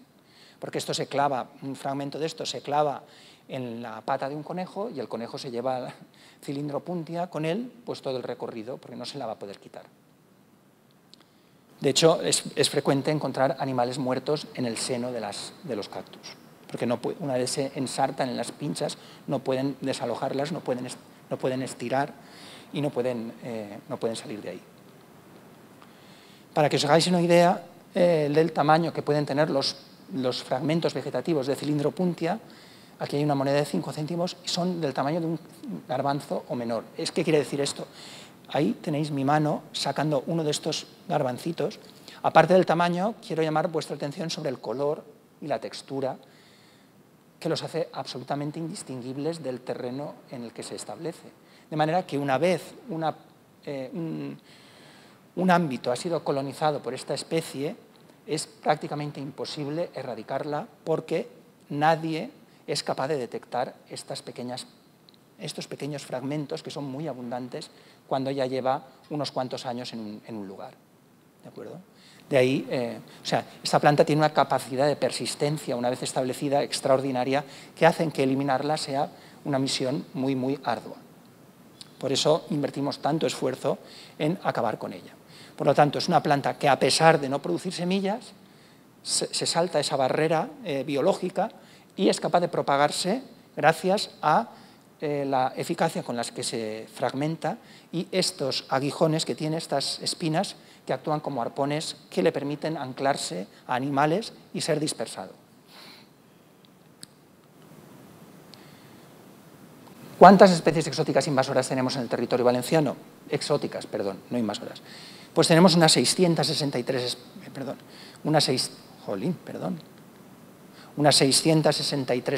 Porque esto se clava, un fragmento de esto se clava en la pata de un conejo y el conejo se lleva el cilindro puntia con él pues todo el recorrido, porque no se la va a poder quitar. De hecho, es frecuente encontrar animales muertos en el seno de los cactus, porque una vez se ensartan en las pinchas no pueden desalojarlas, no pueden estirar y no pueden salir de ahí. Para que os hagáis una idea del tamaño que pueden tener los fragmentos vegetativos de cilindro puntia, aquí hay una moneda de 5 céntimos y son del tamaño de un garbanzo o menor. ¿Qué quiere decir esto? Ahí tenéis mi mano sacando uno de estos garbancitos. Aparte del tamaño, quiero llamar vuestra atención sobre el color y la textura, que los hace absolutamente indistinguibles del terreno en el que se establece. De manera que una vez un ámbito ha sido colonizado por esta especie, es prácticamente imposible erradicarla porque nadie es capaz de detectar estos pequeños fragmentos que son muy abundantes cuando ya lleva unos cuantos años en un lugar. ¿De acuerdo? De ahí, esta planta tiene una capacidad de persistencia, una vez establecida, extraordinaria, que hacen que eliminarla sea una misión muy, muy ardua. Por eso invertimos tanto esfuerzo en acabar con ella. Por lo tanto, es una planta que, a pesar de no producir semillas, se salta esa barrera biológica y es capaz de propagarse gracias a la eficacia con la que se fragmenta y estos aguijones que tiene, estas espinas, que actúan como arpones que le permiten anclarse a animales y ser dispersado. ¿Cuántas especies exóticas invasoras tenemos en el territorio valenciano? Exóticas, perdón, no invasoras. Pues tenemos unas 663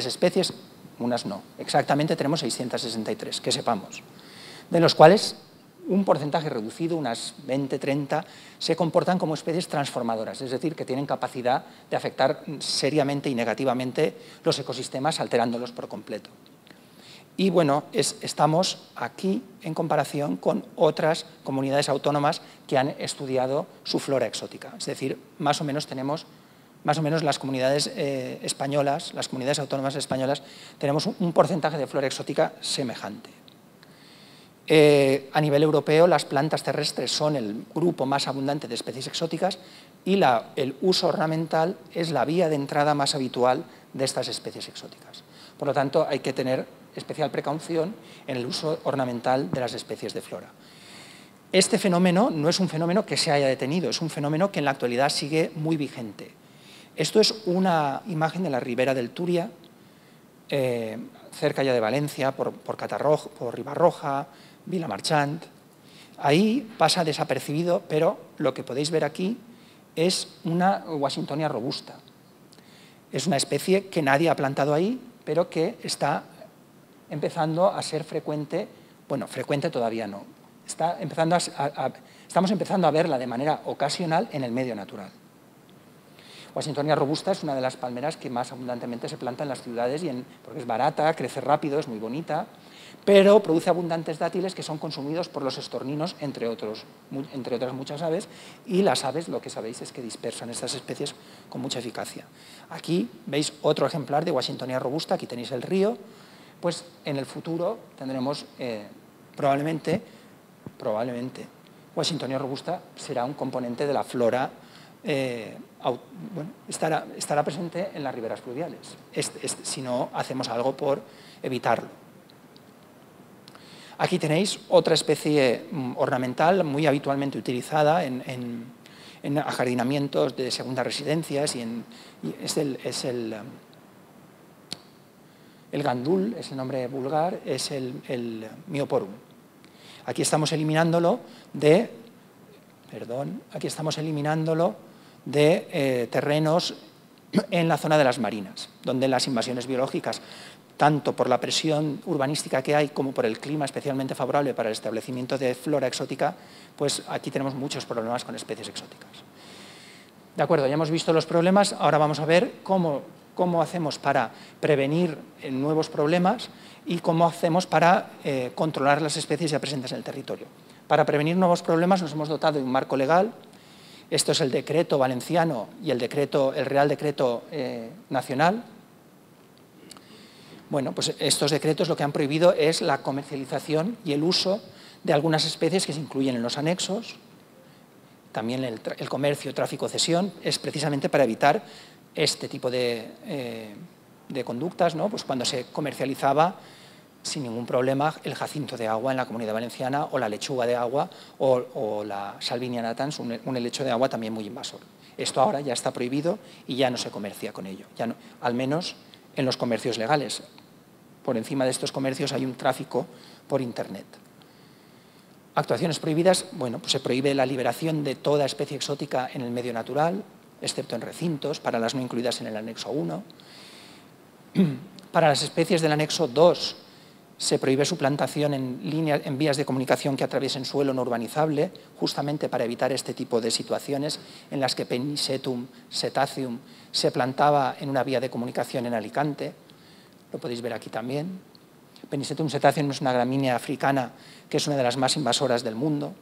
especies, unas no, exactamente tenemos 663, que sepamos, de los cuales un porcentaje reducido, unas 20-30, se comportan como especies transformadoras, es decir, que tienen capacidad de afectar seriamente y negativamente los ecosistemas, alterándolos por completo. Y bueno, estamos aquí en comparación con otras comunidades autónomas que han estudiado su flora exótica. Es decir, más o menos las comunidades españolas, las comunidades autónomas españolas, tenemos un porcentaje de flora exótica semejante. A nivel europeo, las plantas terrestres son el grupo más abundante de especies exóticas y el uso ornamental es la vía de entrada más habitual de estas especies exóticas. Por lo tanto, hay que tener especial precaución en el uso ornamental de las especies de flora. Este fenómeno no es un fenómeno que se haya detenido, es un fenómeno que en la actualidad sigue muy vigente. Esto es una imagen de la ribera del Turia, cerca ya de Valencia, por Ribarroja, Vilamarchant. Ahí pasa desapercibido, pero lo que podéis ver aquí es una Washingtonia robusta. Es una especie que nadie ha plantado ahí, pero que está empezando a ser frecuente, bueno, frecuente todavía no, estamos empezando a verla de manera ocasional en el medio natural. Washingtonia robusta es una de las palmeras que más abundantemente se planta en las ciudades porque es barata, crece rápido, es muy bonita, pero produce abundantes dátiles que son consumidos por los estorninos, entre otras muchas aves, y las aves lo que sabéis es que dispersan estas especies con mucha eficacia. Aquí veis otro ejemplar de Washingtonia robusta, aquí tenéis el río, pues en el futuro tendremos probablemente Washingtonia robusta será un componente de la flora, estará presente en las riberas fluviales, si no hacemos algo por evitarlo. Aquí tenéis otra especie ornamental muy habitualmente utilizada en ajardinamientos de segundas residencias es el gandul, es el nombre vulgar, es el Myoporum. Aquí estamos eliminándolo de terrenos en la zona de las marinas, donde las invasiones biológicas tanto por la presión urbanística que hay como por el clima especialmente favorable para el establecimiento de flora exótica, pues aquí tenemos muchos problemas con especies exóticas. De acuerdo, ya hemos visto los problemas, ahora vamos a ver cómo hacemos para prevenir nuevos problemas y cómo hacemos para controlar las especies ya presentes en el territorio. Para prevenir nuevos problemas nos hemos dotado de un marco legal. Esto es el decreto valenciano y el Real Decreto nacional. Bueno, pues estos decretos lo que han prohibido es la comercialización y el uso de algunas especies que se incluyen en los anexos. También el comercio, tráfico, cesión, es precisamente para evitar este tipo de conductas, ¿no? Pues cuando se comercializaba sin ningún problema el jacinto de agua en la Comunidad Valenciana o la lechuga de agua o la Salvinia natans, un helecho de agua también muy invasor. Esto ahora ya está prohibido y ya no se comercia con ello, ya no, al menos en los comercios legales. Por encima de estos comercios hay un tráfico por Internet. Actuaciones prohibidas, bueno, pues se prohíbe la liberación de toda especie exótica en el medio natural, excepto en recintos, para las no incluidas en el anexo 1. Para las especies del anexo 2 se prohíbe su plantación en vías de comunicación que atraviesen suelo no urbanizable, justamente para evitar este tipo de situaciones en las que Pennisetum setaceum se plantaba en una vía de comunicación en Alicante. Lo podéis ver aquí también. Pennisetum setaceum es una gramínea africana que es una de las más invasoras del mundo.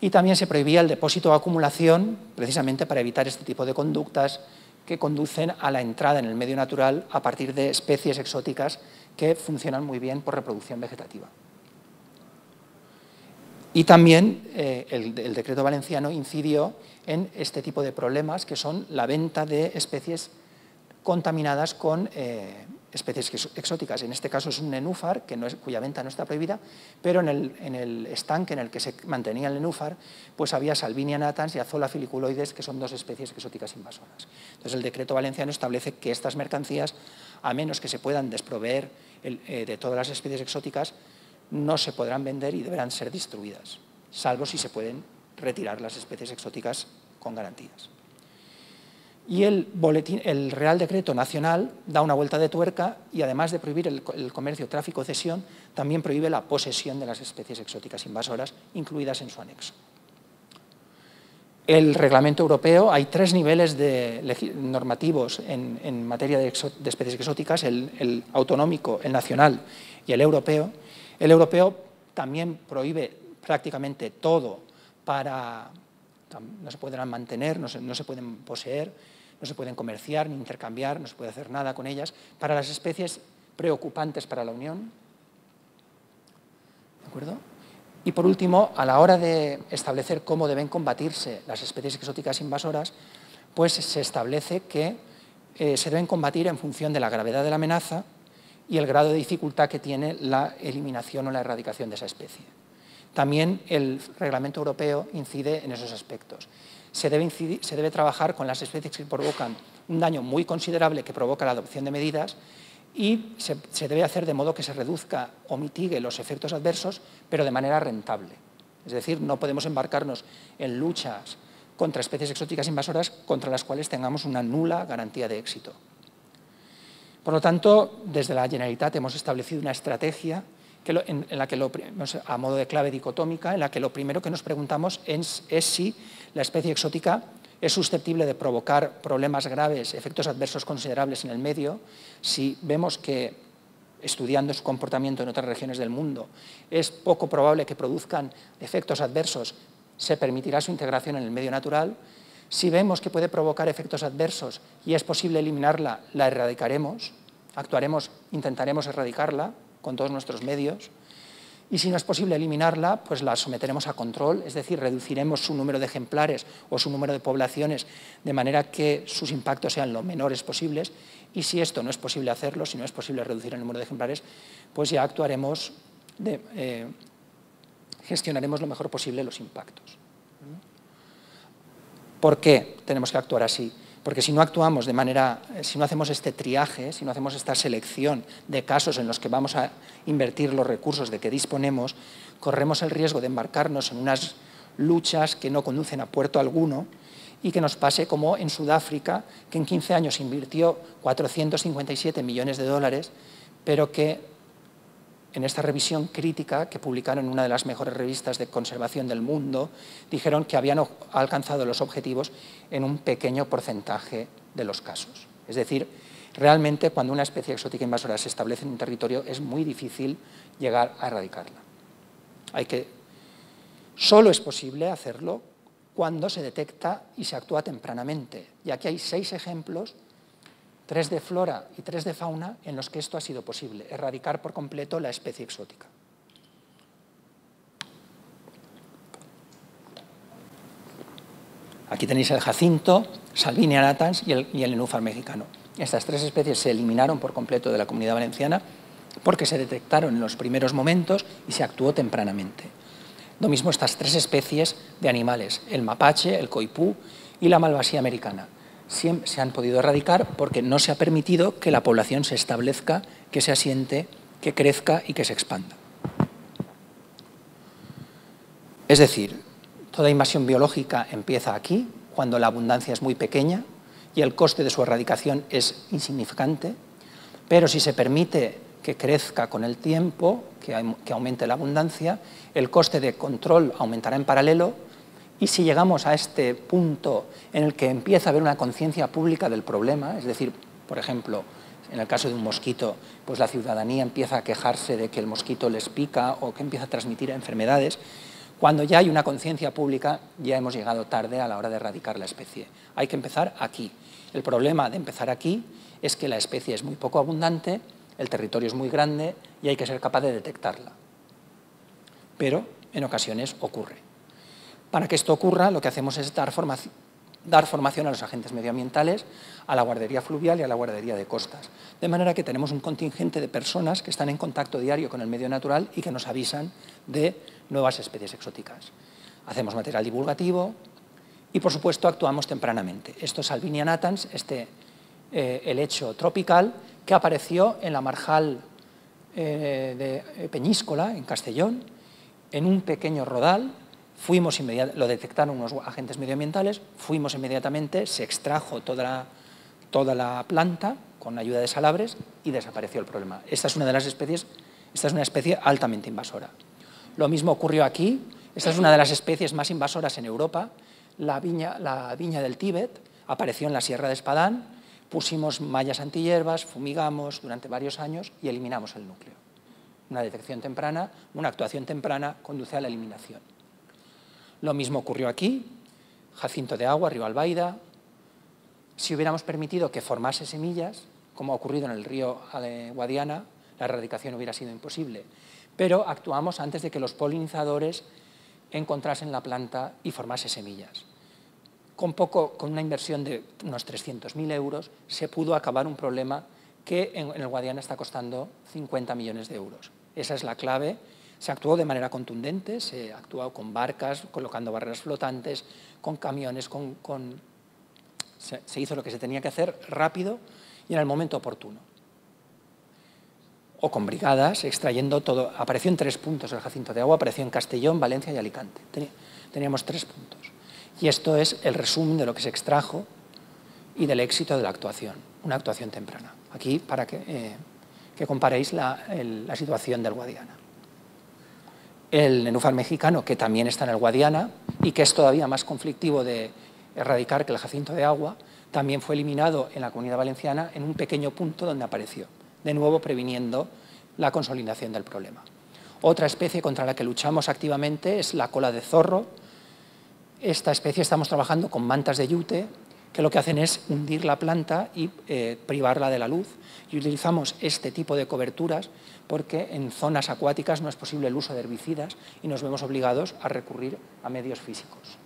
Y también se prohibía el depósito o acumulación, precisamente para evitar este tipo de conductas que conducen a la entrada en el medio natural a partir de especies exóticas que funcionan muy bien por reproducción vegetativa. Y también el decreto valenciano incidió en este tipo de problemas, que son la venta de especies contaminadas con especies exóticas. En este caso es un nenúfar, cuya venta no está prohibida, pero en el estanque en el que se mantenía el nenúfar, pues había Salvinia natans y Azolla filiculoides, que son dos especies exóticas invasoras. Entonces el decreto valenciano establece que estas mercancías, a menos que se puedan desproveer de todas las especies exóticas, no se podrán vender y deberán ser destruidas, salvo si se pueden retirar las especies exóticas con garantías. Y el Real Decreto Nacional da una vuelta de tuerca y, además de prohibir el comercio, tráfico o cesión, también prohíbe la posesión de las especies exóticas invasoras incluidas en su anexo. El reglamento europeo, hay 3 niveles normativos en materia de especies exóticas, el autonómico, el nacional y el europeo. El europeo también prohíbe prácticamente todo no se podrán mantener, no se pueden poseer, no se pueden comerciar ni intercambiar, no se puede hacer nada con ellas, para las especies preocupantes para la Unión. ¿De acuerdo? Y por último, a la hora de establecer cómo deben combatirse las especies exóticas invasoras, pues se establece que se deben combatir en función de la gravedad de la amenaza y el grado de dificultad que tiene la eliminación o la erradicación de esa especie. También el reglamento europeo incide en esos aspectos. Se debe trabajar con las especies que provocan un daño muy considerable que provoca la adopción de medidas y se debe hacer de modo que se reduzca o mitigue los efectos adversos, pero de manera rentable. Es decir, no podemos embarcarnos en luchas contra especies exóticas invasoras contra las cuales tengamos una nula garantía de éxito. Por lo tanto, desde la Generalitat hemos establecido una estrategia en la que, a modo de clave dicotómica, en la que lo primero que nos preguntamos es si la especie exótica es susceptible de provocar problemas graves, efectos adversos considerables en el medio, si vemos que, estudiando su comportamiento en otras regiones del mundo, es poco probable que produzcan efectos adversos, se permitirá su integración en el medio natural. Si vemos que puede provocar efectos adversos y es posible eliminarla, la erradicaremos, intentaremos erradicarla con todos nuestros medios. Y si no es posible eliminarla, pues la someteremos a control, es decir, reduciremos su número de ejemplares o su número de poblaciones de manera que sus impactos sean lo menores posibles. Y si esto no es posible hacerlo, si no es posible reducir el número de ejemplares, pues ya gestionaremos lo mejor posible los impactos. ¿Por qué tenemos que actuar así? Porque si no actuamos si no hacemos este triaje, si no hacemos esta selección de casos en los que vamos a invertir los recursos de que disponemos, corremos el riesgo de embarcarnos en unas luchas que no conducen a puerto alguno y que nos pase como en Sudáfrica, que en 15 años invirtió 457 millones de dólares, pero que en esta revisión crítica que publicaron en una de las mejores revistas de conservación del mundo, dijeron que habían alcanzado los objetivos en un pequeño porcentaje de los casos. Es decir, realmente cuando una especie exótica invasora se establece en un territorio es muy difícil llegar a erradicarla. Solo es posible hacerlo cuando se detecta y se actúa tempranamente. Y aquí hay 6 ejemplos, 3 de flora y 3 de fauna, en los que esto ha sido posible, erradicar por completo la especie exótica. Aquí tenéis el jacinto, Salvinia natans y el nenúfar mexicano. Estas 3 especies se eliminaron por completo de la Comunidad Valenciana porque se detectaron en los primeros momentos y se actuó tempranamente. Lo mismo estas 3 especies de animales, el mapache, el coipú y la malvasía americana. Siempre se han podido erradicar porque no se ha permitido que la población se establezca, que se asiente, que crezca y que se expanda. Es decir, toda invasión biológica empieza aquí, cuando la abundancia es muy pequeña y el coste de su erradicación es insignificante, pero si se permite que crezca con el tiempo, que aumente la abundancia, el coste de control aumentará en paralelo. Y si llegamos a este punto en el que empieza a haber una conciencia pública del problema, es decir, por ejemplo, en el caso de un mosquito, pues la ciudadanía empieza a quejarse de que el mosquito les pica o que empieza a transmitir enfermedades, cuando ya hay una conciencia pública ya hemos llegado tarde a la hora de erradicar la especie. Hay que empezar aquí. El problema de empezar aquí es que la especie es muy poco abundante, el territorio es muy grande y hay que ser capaz de detectarla. Pero en ocasiones ocurre. Para que esto ocurra, lo que hacemos es dar formación a los agentes medioambientales, a la guardería fluvial y a la guardería de costas. De manera que tenemos un contingente de personas que están en contacto diario con el medio natural y que nos avisan de nuevas especies exóticas. Hacemos material divulgativo y, por supuesto, actuamos tempranamente. Esto es Salvinia natans, helecho tropical, que apareció en la marjal de Peñíscola, en Castellón, en un pequeño rodal. Lo detectaron unos agentes medioambientales, fuimos inmediatamente, se extrajo toda la planta con ayuda de salabres y desapareció el problema. Esta es una especie altamente invasora. Lo mismo ocurrió aquí, esta es una de las especies más invasoras en Europa, la viña del Tíbet, apareció en la Sierra de Espadán, pusimos mallas antihierbas, fumigamos durante varios años y eliminamos el núcleo. Una detección temprana, una actuación temprana conduce a la eliminación. Lo mismo ocurrió aquí, jacinto de agua, río Albaida. Si hubiéramos permitido que formase semillas, como ha ocurrido en el río Guadiana, la erradicación hubiera sido imposible. Pero actuamos antes de que los polinizadores encontrasen la planta y formase semillas. Con una inversión de unos 300.000 euros se pudo acabar un problema que en el Guadiana está costando 50 millones de euros. Esa es la clave. Se actuó de manera contundente, se actuó con barcas, colocando barreras flotantes, con camiones, se hizo lo que se tenía que hacer rápido y en el momento oportuno. O con brigadas, extrayendo todo. Apareció en 3 puntos el jacinto de agua, apareció en Castellón, Valencia y Alicante. Teníamos 3 puntos. Y esto es el resumen de lo que se extrajo y del éxito de la actuación, una actuación temprana. Aquí para que comparéis la situación del Guadiana. El nenúfar mexicano, que también está en el Guadiana y que es todavía más conflictivo de erradicar que el jacinto de agua, también fue eliminado en la Comunidad Valenciana en un pequeño punto donde apareció, de nuevo previniendo la consolidación del problema. Otra especie contra la que luchamos activamente es la cola de zorro. Esta especie estamos trabajando con mantas de yute, que lo que hacen es hundir la planta y privarla de la luz. Y utilizamos este tipo de coberturas porque en zonas acuáticas no es posible el uso de herbicidas y nos vemos obligados a recurrir a medios físicos.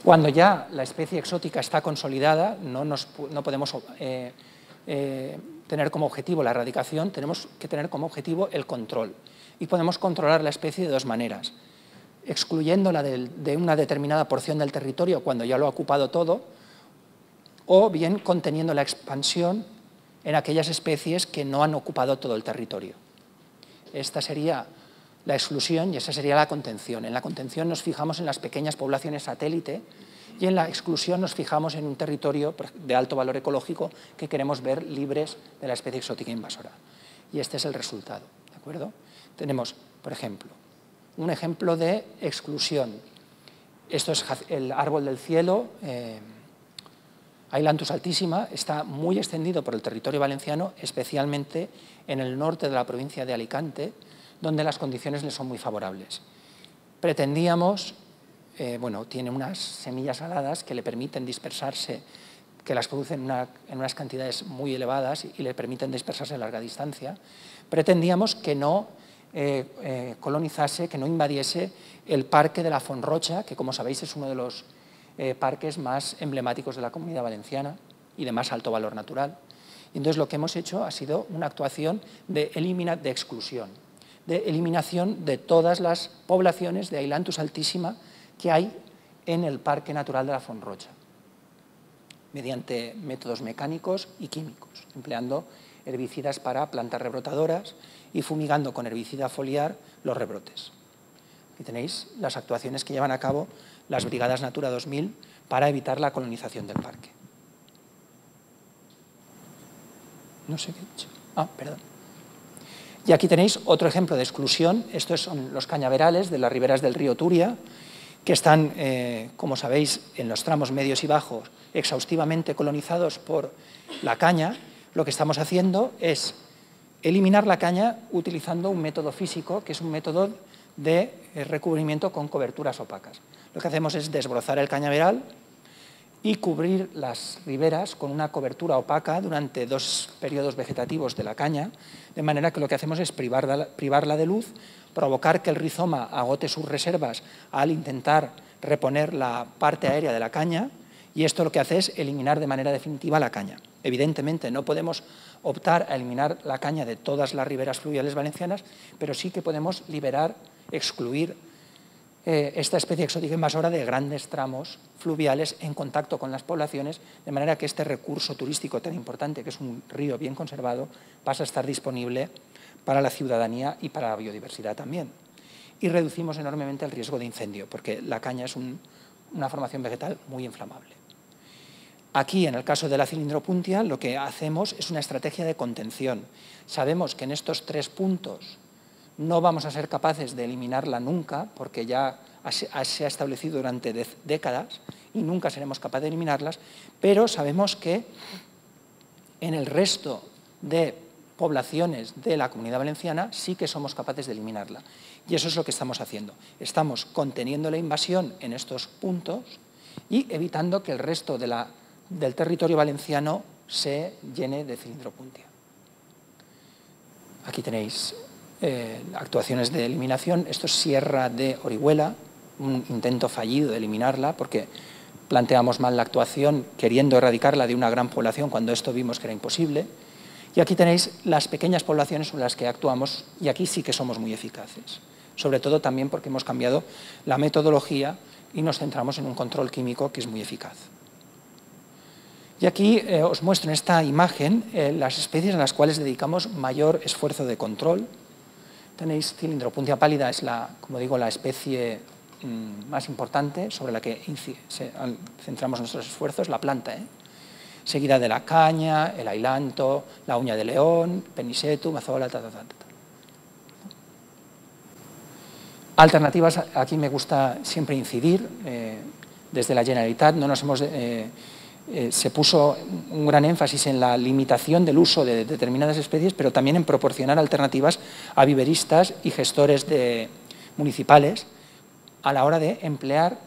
Cuando ya la especie exótica está consolidada, no podemos tener como objetivo la erradicación, tenemos que tener como objetivo el control. Y podemos controlar la especie de 2 maneras. Excluyéndola de una determinada porción del territorio cuando ya lo ha ocupado todo, o bien conteniendo la expansión en aquellas especies que no han ocupado todo el territorio. Esta sería la exclusión y esa sería la contención. En la contención nos fijamos en las pequeñas poblaciones satélite y en la exclusión nos fijamos en un territorio de alto valor ecológico que queremos ver libres de la especie exótica invasora. Y este es el resultado, ¿de acuerdo? Tenemos, por ejemplo, un ejemplo de exclusión. Esto es el árbol del cielo, Ailanthus altissima, está muy extendido por el territorio valenciano, especialmente en el norte de la provincia de Alicante, donde las condiciones le son muy favorables. Pretendíamos, bueno, tiene unas semillas aladas que le permiten dispersarse, que las producen en unas cantidades muy elevadas y le permiten dispersarse a larga distancia. Pretendíamos que no colonizase, que no invadiese el parque de la Font Rocha, que como sabéis es uno de los parques más emblemáticos de la Comunidad Valenciana y de más alto valor natural. Y entonces lo que hemos hecho ha sido una actuación de exclusión, de eliminación de todas las poblaciones de Ailanthus altissima que hay en el Parque Natural de la Font Rocha, mediante métodos mecánicos y químicos, empleando herbicidas para plantas rebrotadoras y fumigando con herbicida foliar los rebrotes. Aquí tenéis las actuaciones que llevan a cabo las Brigadas Natura 2000 para evitar la colonización del parque. No sé qué he dicho. Perdón. Y aquí tenéis otro ejemplo de exclusión. Estos son los cañaverales de las riberas del río Turia, que están, como sabéis, en los tramos medios y bajos, exhaustivamente colonizados por la caña. Lo que estamos haciendo es eliminar la caña utilizando un método físico, que es un método de recubrimiento con coberturas opacas. Lo que hacemos es desbrozar el cañaveral y cubrir las riberas con una cobertura opaca durante 2 periodos vegetativos de la caña, de manera que lo que hacemos es privarla de luz, provocar que el rizoma agote sus reservas al intentar reponer la parte aérea de la caña, y esto lo que hace es eliminar de manera definitiva la caña. Evidentemente no podemos optar a eliminar la caña de todas las riberas fluviales valencianas, pero sí que podemos excluir esta especie exótica invasora de grandes tramos fluviales en contacto con las poblaciones, de manera que este recurso turístico tan importante, que es un río bien conservado, pasa a estar disponible para la ciudadanía y para la biodiversidad también. Y reducimos enormemente el riesgo de incendio, porque la caña es una formación vegetal muy inflamable. Aquí, en el caso de la Cylindropuntia, lo que hacemos es una estrategia de contención. Sabemos que en estos 3 puntos no vamos a ser capaces de eliminarla nunca, porque ya se ha establecido durante décadas y nunca seremos capaces de eliminarlas, pero sabemos que en el resto de poblaciones de la Comunidad Valenciana sí que somos capaces de eliminarla. Y eso es lo que estamos haciendo. Estamos conteniendo la invasión en estos puntos y evitando que el resto del territorio valenciano se llene de Cylindropuntia. Aquí tenéis actuaciones de eliminación. Esto es Sierra de Orihuela, un intento fallido de eliminarla porque planteamos mal la actuación queriendo erradicarla de una gran población cuando esto vimos que era imposible. Y aquí tenéis las pequeñas poblaciones sobre las que actuamos y aquí sí que somos muy eficaces, sobre todo también porque hemos cambiado la metodología y nos centramos en un control químico que es muy eficaz. Y aquí os muestro en esta imagen las especies a las cuales dedicamos mayor esfuerzo de control. Tenéis Cylindropuntia pálida, es como digo, la especie más importante sobre la que centramos nuestros esfuerzos, la planta, seguida de la caña, el ailanto, la uña de león, Penicetum, azola, Alternativas, aquí me gusta siempre incidir, desde la Generalitat no nos hemos... se puso un gran énfasis en la limitación del uso de determinadas especies, pero también en proporcionar alternativas a viveristas y gestores municipales a la hora de emplear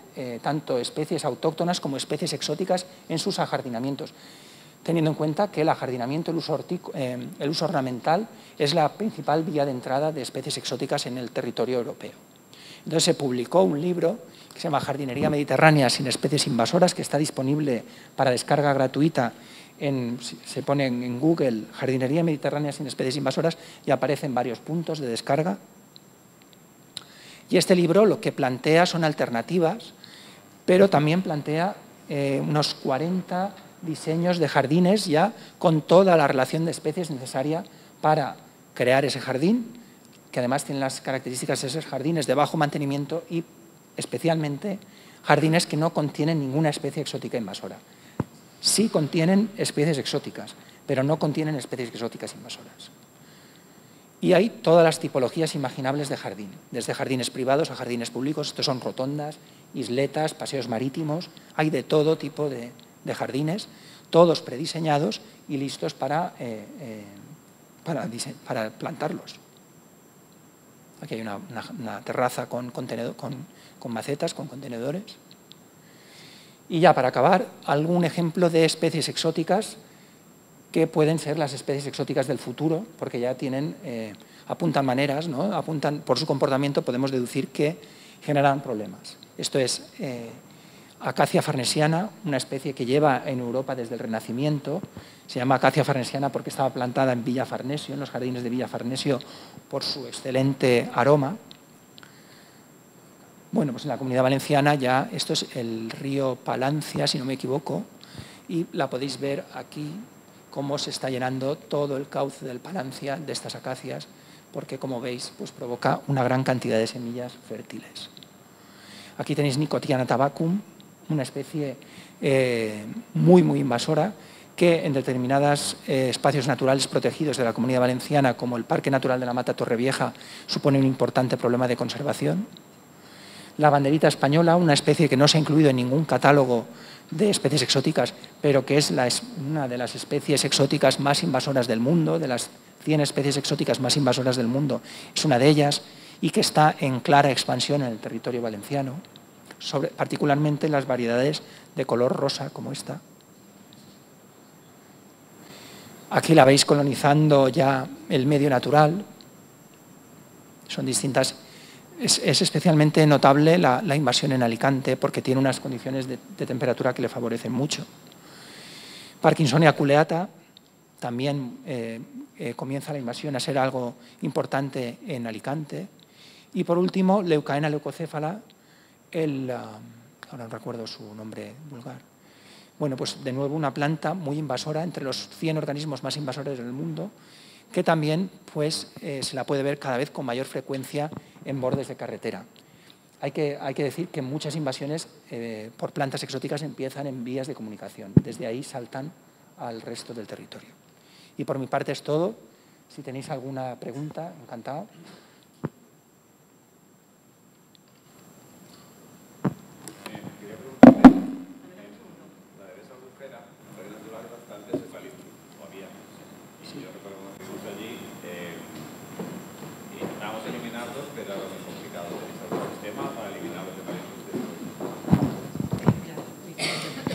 tanto especies autóctonas como especies exóticas en sus ajardinamientos, teniendo en cuenta que el ajardinamiento, el uso ornamental, es la principal vía de entrada de especies exóticas en el territorio europeo. Entonces se publicó un libro que se llama Jardinería Mediterránea sin especies invasoras, que está disponible para descarga gratuita. Se pone en Google Jardinería Mediterránea sin especies invasoras y aparecen varios puntos de descarga. Y este libro lo que plantea son alternativas, pero también plantea unos 40 diseños de jardines ya con toda la relación de especies necesaria para crear ese jardín, que además tienen las características de ser jardines de bajo mantenimiento y especialmente jardines que no contienen ninguna especie exótica invasora. Sí contienen especies exóticas, pero no contienen especies exóticas invasoras. Y hay todas las tipologías imaginables de jardín, desde jardines privados a jardines públicos. Estos son rotondas, isletas, paseos marítimos. Hay de todo tipo de jardines, todos prediseñados y listos para plantarlos. Aquí hay una terraza con macetas, con contenedores. Y ya para acabar, algún ejemplo de especies exóticas que pueden ser las especies exóticas del futuro, porque ya apuntan maneras, ¿no? Apuntan, por su comportamiento podemos deducir que generan problemas. Esto es Acacia farnesiana, una especie que lleva en Europa desde el Renacimiento. Se llama Acacia farnesiana porque estaba plantada en Villa Farnesio, en los jardines de Villa Farnesio, por su excelente aroma. Bueno, pues en la Comunidad Valenciana ya, esto es el río Palancia, si no me equivoco, y la podéis ver aquí, cómo se está llenando todo el cauce del Palancia de estas acacias, porque, como veis, pues provoca una gran cantidad de semillas fértiles. Aquí tenéis Nicotiana tabacum, una especie muy invasora, que en determinados espacios naturales protegidos de la Comunidad Valenciana, como el Parque Natural de la Mata Torrevieja, supone un importante problema de conservación. La banderita española, una especie que no se ha incluido en ningún catálogo de especies exóticas, pero que es una de las especies exóticas más invasoras del mundo, de las 100 especies exóticas más invasoras del mundo, es una de ellas, y que está en clara expansión en el territorio valenciano, particularmente las variedades de color rosa, como esta. Aquí la veis colonizando ya el medio natural. Son distintas. Es especialmente notable la invasión en Alicante, porque tiene unas condiciones de temperatura que le favorecen mucho. Parkinsonia culeata, también comienza la invasión a ser algo importante en Alicante. Y por último, Leucaena leucocéfala, ahora no recuerdo su nombre vulgar. Bueno, pues de nuevo una planta muy invasora, entre los 100 organismos más invasores del mundo, que también pues, se la puede ver cada vez con mayor frecuencia en bordes de carretera. Hay que decir que muchas invasiones por plantas exóticas empiezan en vías de comunicación. Desde ahí saltan al resto del territorio. Y por mi parte es todo. Si tenéis alguna pregunta, encantado.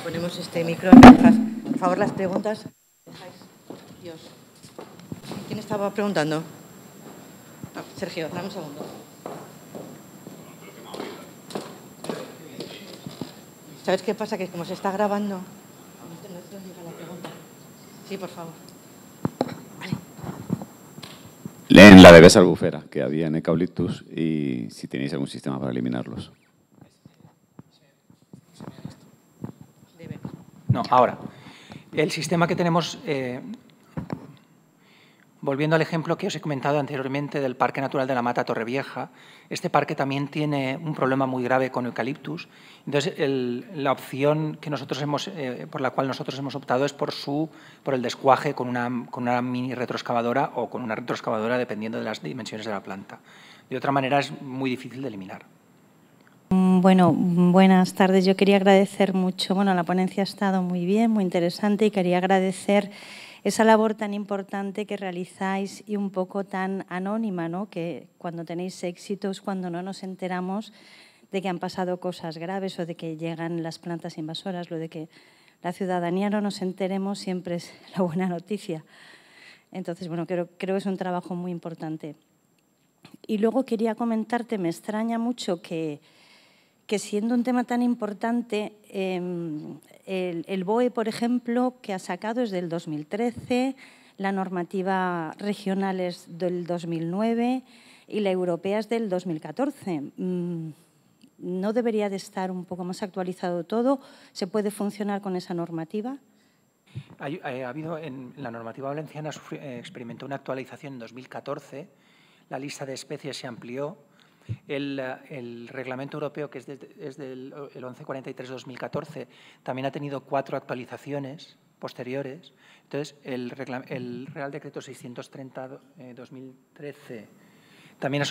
Ponemos este micro, por favor, las preguntas. Dios. ¿Quién estaba preguntando? No, Sergio, dame un segundo. ¿Sabes qué pasa? Que como se está grabando, no llega la pregunta. Sí, por favor. Vale. Leen la de Besa albufera que había en Eucalyptus y si tenéis algún sistema para eliminarlos. No, ahora. El sistema que tenemos, volviendo al ejemplo que os he comentado anteriormente del Parque Natural de la Mata Torrevieja, este parque también tiene un problema muy grave con eucaliptus. Entonces, la opción que por la cual nosotros hemos optado es por el descuaje con una mini retroexcavadora o con una retroexcavadora, dependiendo de las dimensiones de la planta. De otra manera, es muy difícil de eliminar. Bueno, buenas tardes. Yo quería agradecer mucho, la ponencia ha estado muy bien, muy interesante, y quería agradecer esa labor tan importante que realizáis y un poco tan anónima, ¿no? Que cuando tenéis éxitos, cuando no nos enteramos de que han pasado cosas graves o de que llegan las plantas invasoras, lo de que la ciudadanía no nos enteremos siempre es la buena noticia. Entonces, creo que es un trabajo muy importante. Y luego quería comentarte, me extraña mucho que siendo un tema tan importante, el BOE, por ejemplo, que ha sacado es del 2013, la normativa regional es del 2009 y la europea es del 2014. ¿No debería de estar un poco más actualizado todo? ¿Se puede funcionar con esa normativa? Ha habido, en la normativa valenciana experimentó una actualización en 2014. la lista de especies se amplió. El reglamento europeo, que es del 1143-2014, también ha tenido 4 actualizaciones posteriores. Entonces, el Real Decreto 630-2013 también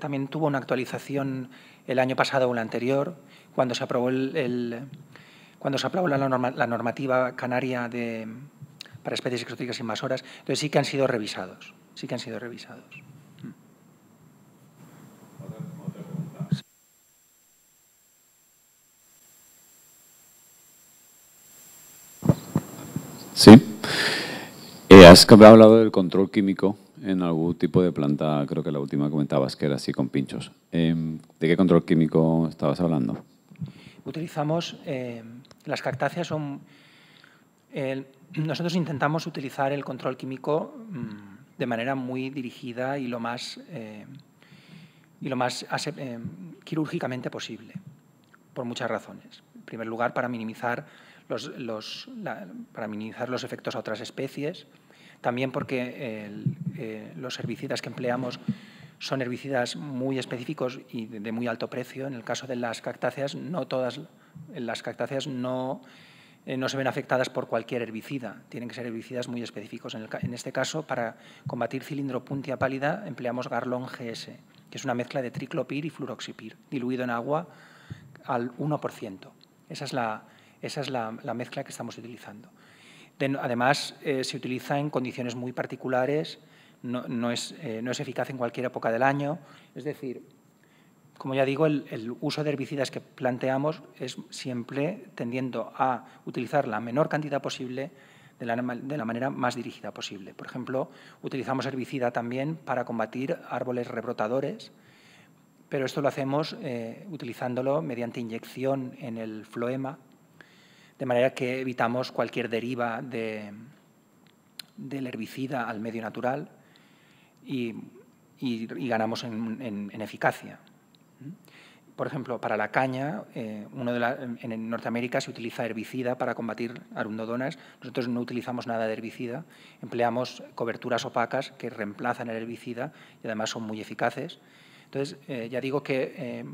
también tuvo una actualización el año pasado o el anterior, cuando se aprobó la normativa canaria para especies exóticas invasoras. Entonces, sí que han sido revisados. Sí que han sido revisados. Sí. Has hablado del control químico en algún tipo de planta, creo que la última comentabas que era así con pinchos. ¿De qué control químico estabas hablando? Utilizamos, las cactáceas son, nosotros intentamos utilizar el control químico de manera muy dirigida y lo más quirúrgicamente posible, por muchas razones. En primer lugar, para minimizar los efectos a otras especies, también porque los herbicidas que empleamos son herbicidas muy específicos y de muy alto precio. En el caso de las cactáceas, no todas las cactáceas no se ven afectadas por cualquier herbicida. Tienen que ser herbicidas muy específicos. En este caso, para combatir cilindropuntia pálida, empleamos Garlon GS, que es una mezcla de triclopir y fluroxipir, diluido en agua al 1%. Esa es la mezcla que estamos utilizando. Además, se utiliza en condiciones muy particulares, no es eficaz en cualquier época del año. Es decir, como ya digo, el uso de herbicidas que planteamos es siempre tendiendo a utilizar la menor cantidad posible de la manera más dirigida posible. Por ejemplo, utilizamos herbicida también para combatir árboles rebrotadores, pero esto lo hacemos utilizándolo mediante inyección en el floema, de manera que evitamos cualquier deriva del herbicida al medio natural y ganamos en eficacia. Por ejemplo, para la caña, en Norteamérica se utiliza herbicida para combatir arundodonas. Nosotros no utilizamos nada de herbicida, empleamos coberturas opacas que reemplazan el herbicida y además son muy eficaces. Entonces, ya digo que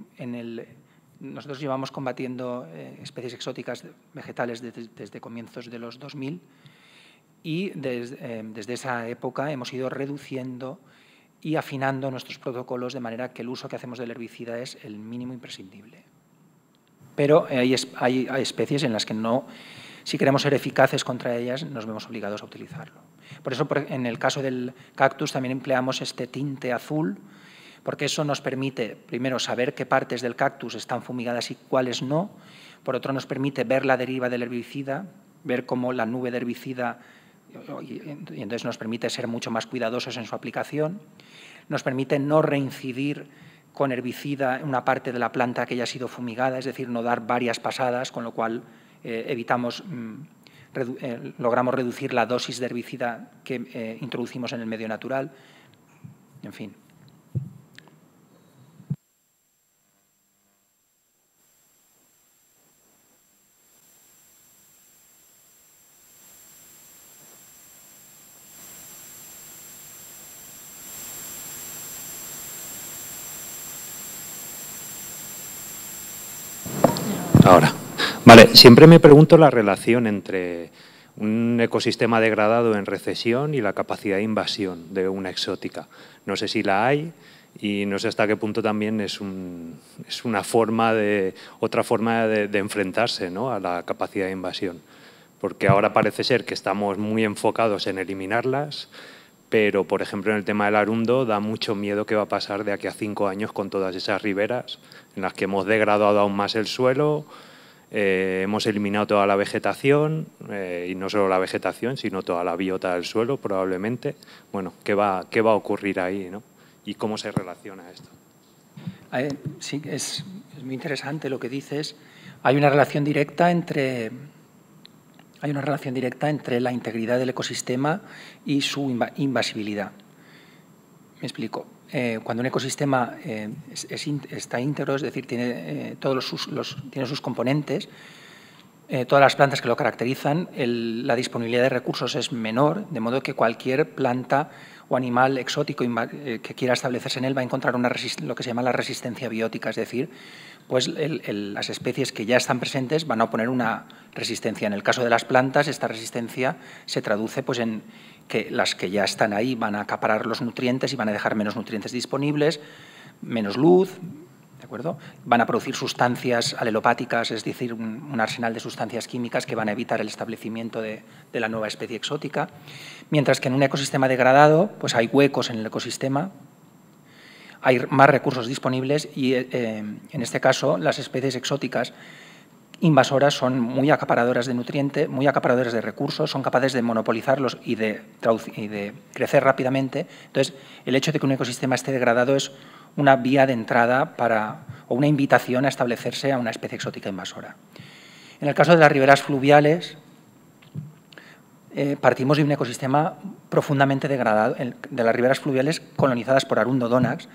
nosotros llevamos combatiendo especies exóticas vegetales desde comienzos de los 2000 y desde esa época hemos ido reduciendo y afinando nuestros protocolos de manera que el uso que hacemos del herbicida es el mínimo imprescindible. Pero hay especies en las que si queremos ser eficaces contra ellas, nos vemos obligados a utilizarlo. Por eso, en el caso del cactus, también empleamos este tinte azul, porque eso nos permite, primero, saber qué partes del cactus están fumigadas y cuáles no. Por otro, nos permite ver la deriva del herbicida, ver cómo la nube de herbicida, y entonces nos permite ser mucho más cuidadosos en su aplicación. Nos permite no reincidir con herbicida en una parte de la planta que haya sido fumigada, es decir, no dar varias pasadas, con lo cual logramos reducir la dosis de herbicida que introducimos en el medio natural. En fin. Ahora, vale, siempre me pregunto la relación entre un ecosistema degradado en recesión y la capacidad de invasión de una exótica. No sé si la hay y no sé hasta qué punto también es otra forma de enfrentarse, ¿no?, a la capacidad de invasión. Porque ahora parece ser que estamos muy enfocados en eliminarlas, pero, por ejemplo, en el tema del arundo da mucho miedo qué va a pasar de aquí a 5 años con todas esas riberas en las que hemos degradado aún más el suelo, hemos eliminado toda la vegetación, y no solo la vegetación, sino toda la biota del suelo, probablemente. Bueno, ¿qué va a ocurrir ahí, ¿no? ¿Y cómo se relaciona esto? Sí, es muy interesante lo que dices. Hay una relación directa entre la integridad del ecosistema y su invasibilidad. Me explico. Cuando un ecosistema está íntegro, es decir, tiene tiene sus componentes, todas las plantas que lo caracterizan, la disponibilidad de recursos es menor, de modo que cualquier planta o animal exótico que quiera establecerse en él va a encontrar lo que se llama la resistencia biótica, es decir, pues las especies que ya están presentes van a oponer una resistencia. En el caso de las plantas, esta resistencia se traduce pues, en que las que ya están ahí van a acaparar los nutrientes y van a dejar menos nutrientes disponibles, menos luz, ¿de acuerdo? Van a producir sustancias alelopáticas, es decir, un arsenal de sustancias químicas que van a evitar el establecimiento de la nueva especie exótica, mientras que en un ecosistema degradado pues hay huecos en el ecosistema, hay más recursos disponibles y, en este caso, las especies exóticas invasoras son muy acaparadoras de nutrientes, muy acaparadoras de recursos, son capaces de monopolizarlos y de crecer rápidamente. Entonces, el hecho de que un ecosistema esté degradado es una vía de entrada o una invitación a establecerse a una especie exótica invasora. En el caso de las riberas fluviales, partimos de un ecosistema profundamente degradado, de las riberas fluviales colonizadas por Arundo Donax.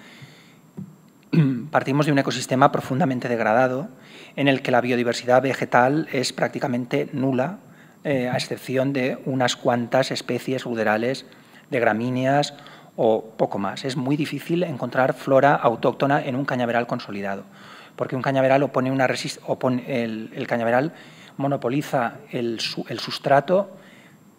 Partimos de un ecosistema profundamente degradado en el que la biodiversidad vegetal es prácticamente nula, a excepción de unas cuantas especies ruderales de gramíneas o poco más. Es muy difícil encontrar flora autóctona en un cañaveral consolidado, porque un cañaveral el cañaveral monopoliza el sustrato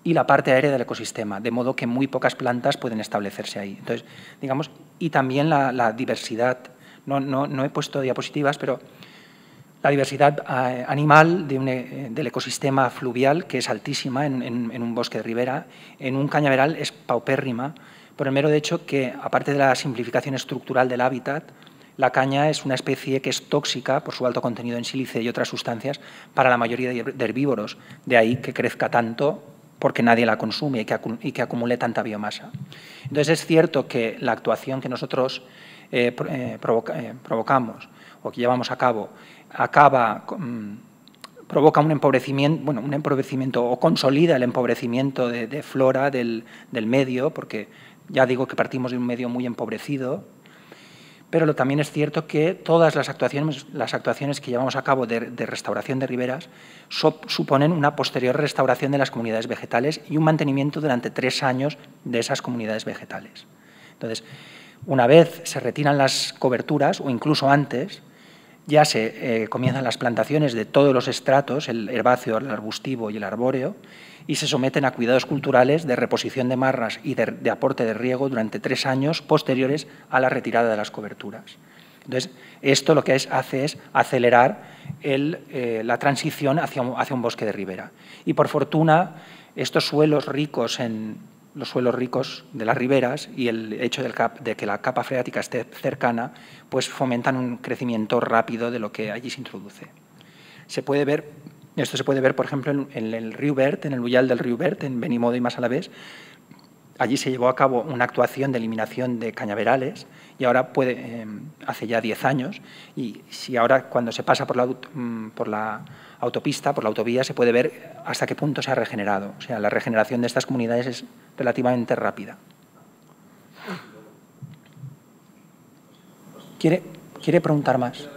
y la parte aérea del ecosistema, de modo que muy pocas plantas pueden establecerse ahí. Entonces, digamos, y también la diversidad. No he puesto diapositivas, pero la diversidad animal del ecosistema fluvial, que es altísima en un bosque de ribera, en un cañaveral es paupérrima, por el mero hecho que, aparte de la simplificación estructural del hábitat, la caña es una especie que es tóxica por su alto contenido en sílice y otras sustancias para la mayoría de herbívoros, de ahí que crezca tanto porque nadie la consume y que acumule tanta biomasa. Entonces, es cierto que la actuación que nosotros provocamos o que llevamos a cabo provoca un empobrecimiento o consolida el empobrecimiento de flora del medio, porque ya digo que partimos de un medio muy empobrecido, pero también es cierto que todas las actuaciones que llevamos a cabo de restauración de riberas suponen una posterior restauración de las comunidades vegetales y un mantenimiento durante 3 años de esas comunidades vegetales. Entonces, una vez se retiran las coberturas, o incluso antes, ya se comienzan las plantaciones de todos los estratos, el herbáceo, el arbustivo y el arbóreo, y se someten a cuidados culturales de reposición de marras y de aporte de riego durante 3 años posteriores a la retirada de las coberturas. Entonces, esto lo que hace es acelerar la transición hacia un bosque de ribera. Y, por fortuna, estos suelos ricos los suelos ricos de las riberas y el hecho de que la capa freática esté cercana, pues fomentan un crecimiento rápido de lo que allí se introduce. Esto se puede ver, por ejemplo, en el río Bert, en el Ullal del río Bert, en Benimodo y Massalavés. Allí se llevó a cabo una actuación de eliminación de cañaverales y ahora hace ya 10 años, y si ahora cuando se pasa por la autopista, por la autovía, se puede ver hasta qué punto se ha regenerado. O sea, la regeneración de estas comunidades es relativamente rápida. ¿Quiere preguntar más?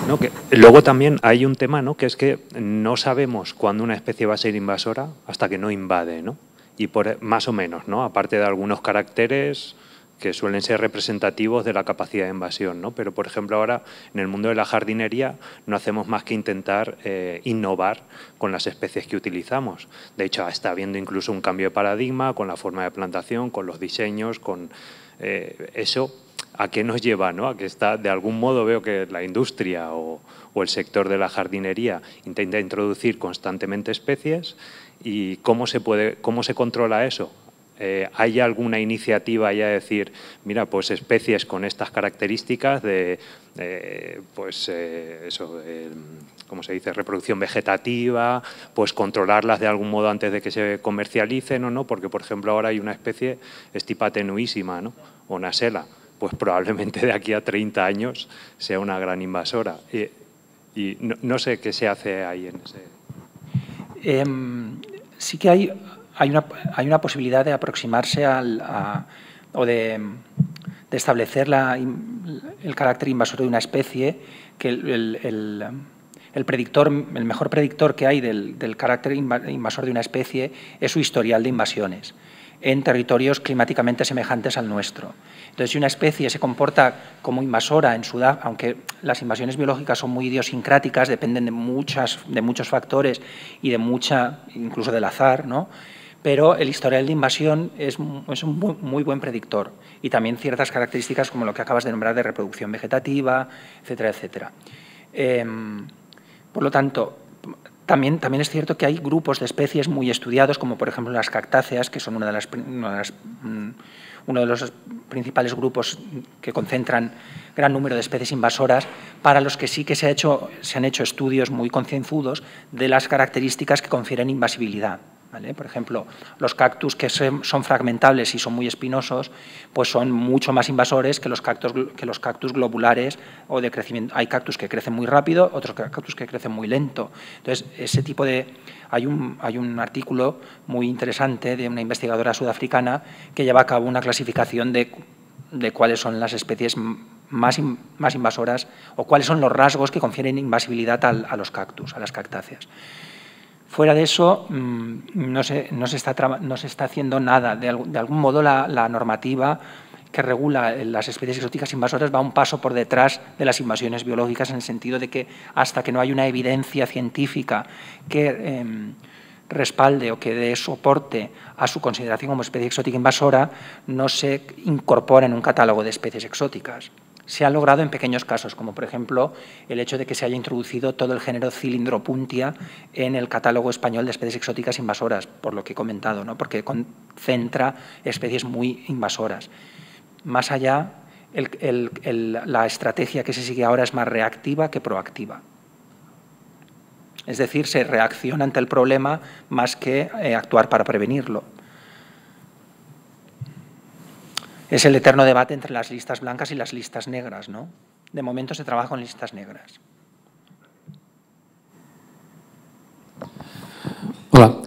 No, que luego también hay un tema, ¿no?, que es que no sabemos cuándo una especie va a ser invasora hasta que no invade, ¿no? Y más o menos, ¿no?, aparte de algunos caracteres que suelen ser representativos de la capacidad de invasión, ¿no? Pero, por ejemplo, ahora en el mundo de la jardinería no hacemos más que intentar innovar con las especies que utilizamos. De hecho, está habiendo incluso un cambio de paradigma con la forma de plantación, con los diseños, con eso. ¿A qué nos lleva, ¿no? A que de algún modo veo que la industria o el sector de la jardinería intenta introducir constantemente especies, y ¿cómo se controla eso? ¿Hay alguna iniciativa ya de decir, mira, pues especies con estas características ¿cómo se dice?, reproducción vegetativa, pues controlarlas de algún modo antes de que se comercialicen o no? Porque, por ejemplo, ahora hay una especie Stipa tenuísima, ¿no?, o Nasella, pues probablemente de aquí a 30 años sea una gran invasora. Y no sé qué se hace ahí en ese... Sí que hay hay una posibilidad de aproximarse o de establecer el carácter invasor de una especie, que el mejor predictor que hay del carácter invasor de una especie es su historial de invasiones en territorios climáticamente semejantes al nuestro. Entonces, si una especie se comporta como invasora en Sudáfrica, aunque las invasiones biológicas son muy idiosincráticas, dependen de muchos factores y incluso del azar, ¿no? Pero el historial de invasión es un muy buen predictor, y también ciertas características como lo que acabas de nombrar de reproducción vegetativa, etcétera, etcétera. Por lo tanto, también es cierto que hay grupos de especies muy estudiados, como por ejemplo las cactáceas, que son uno de los principales grupos que concentran gran número de especies invasoras, para los que sí que se han hecho estudios muy concienzudos de las características que confieren invasibilidad, ¿vale? Por ejemplo, los cactus que son fragmentables y son muy espinosos, pues son mucho más invasores que los cactus globulares o de crecimiento. Hay cactus que crecen muy rápido, otros cactus que crecen muy lento. Entonces, ese tipo de... Hay un artículo muy interesante de una investigadora sudafricana que lleva a cabo una clasificación de cuáles son las especies más invasoras, o cuáles son los rasgos que confieren invasibilidad a los cactus, a las cactáceas. Fuera de eso, no se está haciendo nada. De algún modo, la normativa que regula las especies exóticas invasoras va un paso por detrás de las invasiones biológicas, en el sentido de que hasta que no hay una evidencia científica que respalde o que dé soporte a su consideración como especie exótica invasora, no se incorpora en un catálogo de especies exóticas. Se ha logrado en pequeños casos, como por ejemplo el hecho de que se haya introducido todo el género Cylindropuntia en el catálogo español de especies exóticas invasoras, por lo que he comentado, ¿no? Porque concentra especies muy invasoras. Más allá, la estrategia que se sigue ahora es más reactiva que proactiva. Es decir, se reacciona ante el problema más que actuar para prevenirlo. Es el eterno debate entre las listas blancas y las listas negras, ¿no? De momento se trabaja con listas negras. Hola,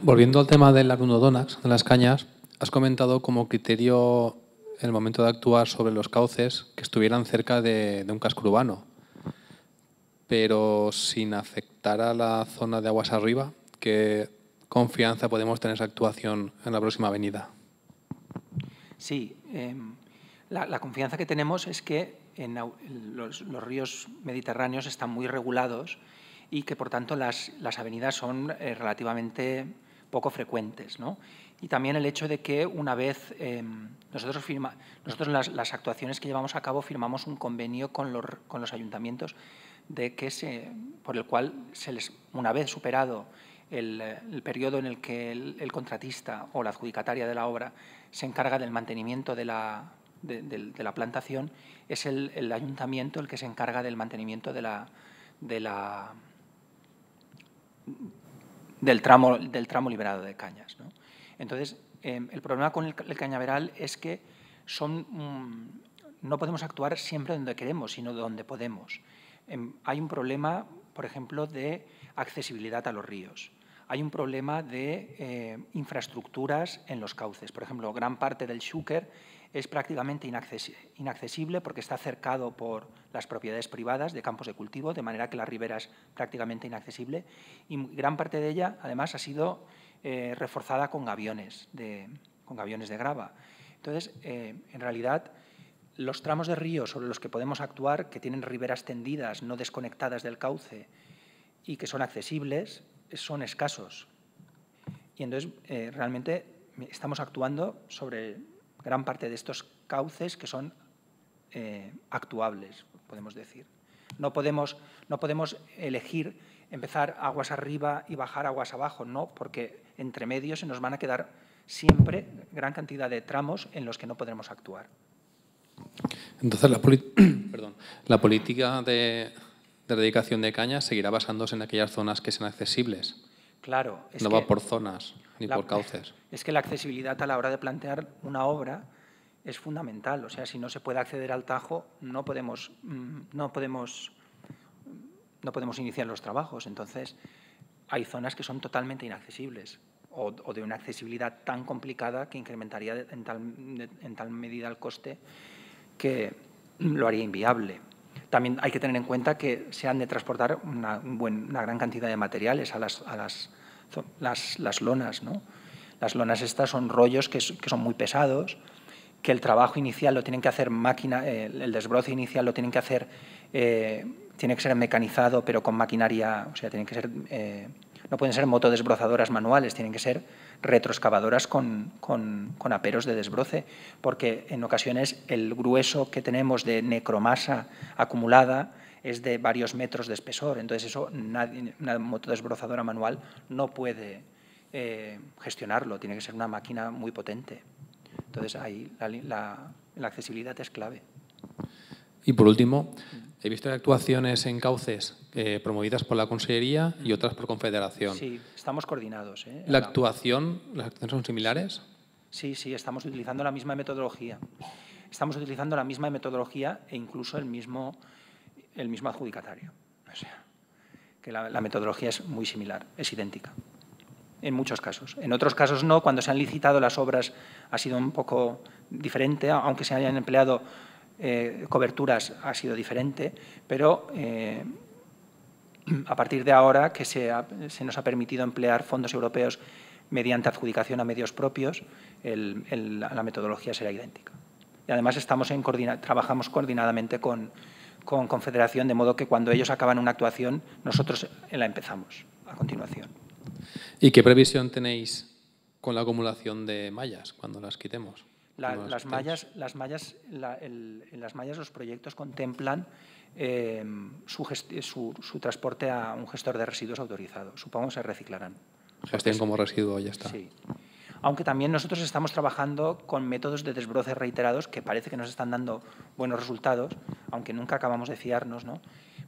volviendo al tema del Arunodontax, de las cañas, has comentado como criterio en el momento de actuar sobre los cauces que estuvieran cerca de un casco urbano, pero sin afectar a la zona de aguas arriba. ¿Qué confianza podemos tener esa actuación en la próxima avenida? Sí, la confianza que tenemos es que los ríos mediterráneos están muy regulados y que, por tanto, las avenidas son relativamente poco frecuentes, ¿no? Y también el hecho de que una vez nosotros las actuaciones que llevamos a cabo firmamos un convenio con los ayuntamientos por el cual una vez superado el periodo en el que el contratista o la adjudicataria de la obra se encarga del mantenimiento de la plantación, es el ayuntamiento el que se encarga del mantenimiento del tramo liberado de cañas, ¿no? Entonces, el problema con el cañaveral es que no podemos actuar siempre donde queremos, sino donde podemos. Hay un problema, por ejemplo, de accesibilidad a los ríos. Hay un problema de infraestructuras en los cauces. Por ejemplo, gran parte del Xúquer es prácticamente inaccesible porque está cercado por las propiedades privadas de campos de cultivo, de manera que la ribera es prácticamente inaccesible, y gran parte de ella, además, ha sido reforzada con gaviones de grava. Entonces, en realidad, los tramos de río sobre los que podemos actuar, que tienen riberas tendidas, no desconectadas del cauce y que son accesibles, son escasos. Y entonces, realmente, estamos actuando sobre gran parte de estos cauces que son actuables, podemos decir. No podemos elegir empezar aguas arriba y bajar aguas abajo, no, porque entre medio se nos van a quedar siempre gran cantidad de tramos en los que no podremos actuar. Entonces, la política de dedicación de cañas seguirá basándose en aquellas zonas que sean accesibles. Claro. No va por zonas ni por cauces. Es que la accesibilidad a la hora de plantear una obra es fundamental. O sea, si no se puede acceder al Tajo, no podemos iniciar los trabajos. Entonces, hay zonas que son totalmente inaccesibles. o de una accesibilidad tan complicada que incrementaría en tal medida el coste que lo haría inviable. También hay que tener en cuenta que se han de transportar una gran cantidad de materiales a las lonas, ¿no? Las lonas estas son rollos que son muy pesados, que el trabajo inicial lo tienen que hacer máquina, el desbroce inicial lo tienen que hacer, tiene que ser mecanizado, pero con maquinaria, o sea, tienen que ser, no pueden ser motodesbrozadoras manuales, tienen que ser retroexcavadoras con aperos de desbroce, porque en ocasiones el grueso que tenemos de necromasa acumulada es de varios metros de espesor. Entonces, eso una motodesbrozadora manual no puede gestionarlo, tiene que ser una máquina muy potente. Entonces, ahí la accesibilidad es clave. Y por último, he visto actuaciones en cauces promovidas por la Consellería y otras por Confederación. Sí, estamos coordinados. ¿Las actuaciones son similares? Sí, estamos utilizando la misma metodología. Estamos utilizando la misma metodología e incluso el mismo adjudicatario. O sea, que la metodología es muy similar, es idéntica. En muchos casos. En otros casos no, cuando se han licitado las obras ha sido un poco diferente, aunque se hayan empleado coberturas ha sido diferente, pero a partir de ahora que se nos ha permitido emplear fondos europeos mediante adjudicación a medios propios, la metodología será idéntica. Y además trabajamos coordinadamente con Confederación, de modo que cuando ellos acaban una actuación, nosotros la empezamos a continuación. ¿Y qué previsión tenéis con la acumulación de mallas cuando las quitemos? En las mallas los proyectos contemplan su transporte a un gestor de residuos autorizado. Supongo que se reciclarán. Gestión como residuo, ya está. Sí. Aunque también nosotros estamos trabajando con métodos de desbroce reiterados que parece que nos están dando buenos resultados, aunque nunca acabamos de fiarnos, ¿no?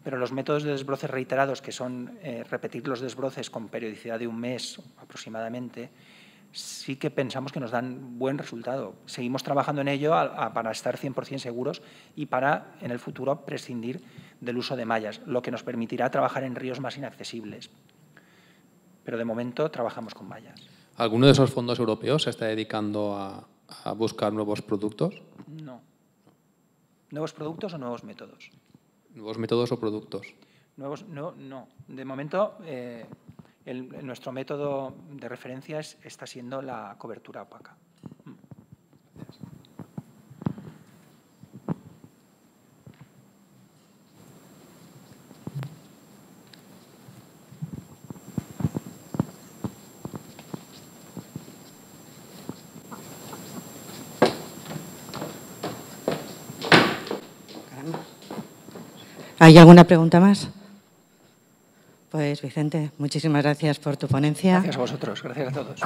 Pero los métodos de desbroce reiterados, que son repetir los desbroces con periodicidad de un mes aproximadamente, sí que pensamos que nos dan buen resultado. Seguimos trabajando en ello para estar 100% seguros y para, en el futuro, prescindir del uso de mallas, lo que nos permitirá trabajar en ríos más inaccesibles. Pero de momento trabajamos con mallas. ¿Alguno de esos fondos europeos se está dedicando a buscar nuevos productos? No. ¿Nuevos productos o nuevos métodos? ¿Nuevos métodos o productos? No. De momento, nuestro método de referencia está siendo la cobertura opaca. ¿Hay alguna pregunta más? Pues, Vicente, muchísimas gracias por tu ponencia. Gracias a vosotros. Gracias a todos.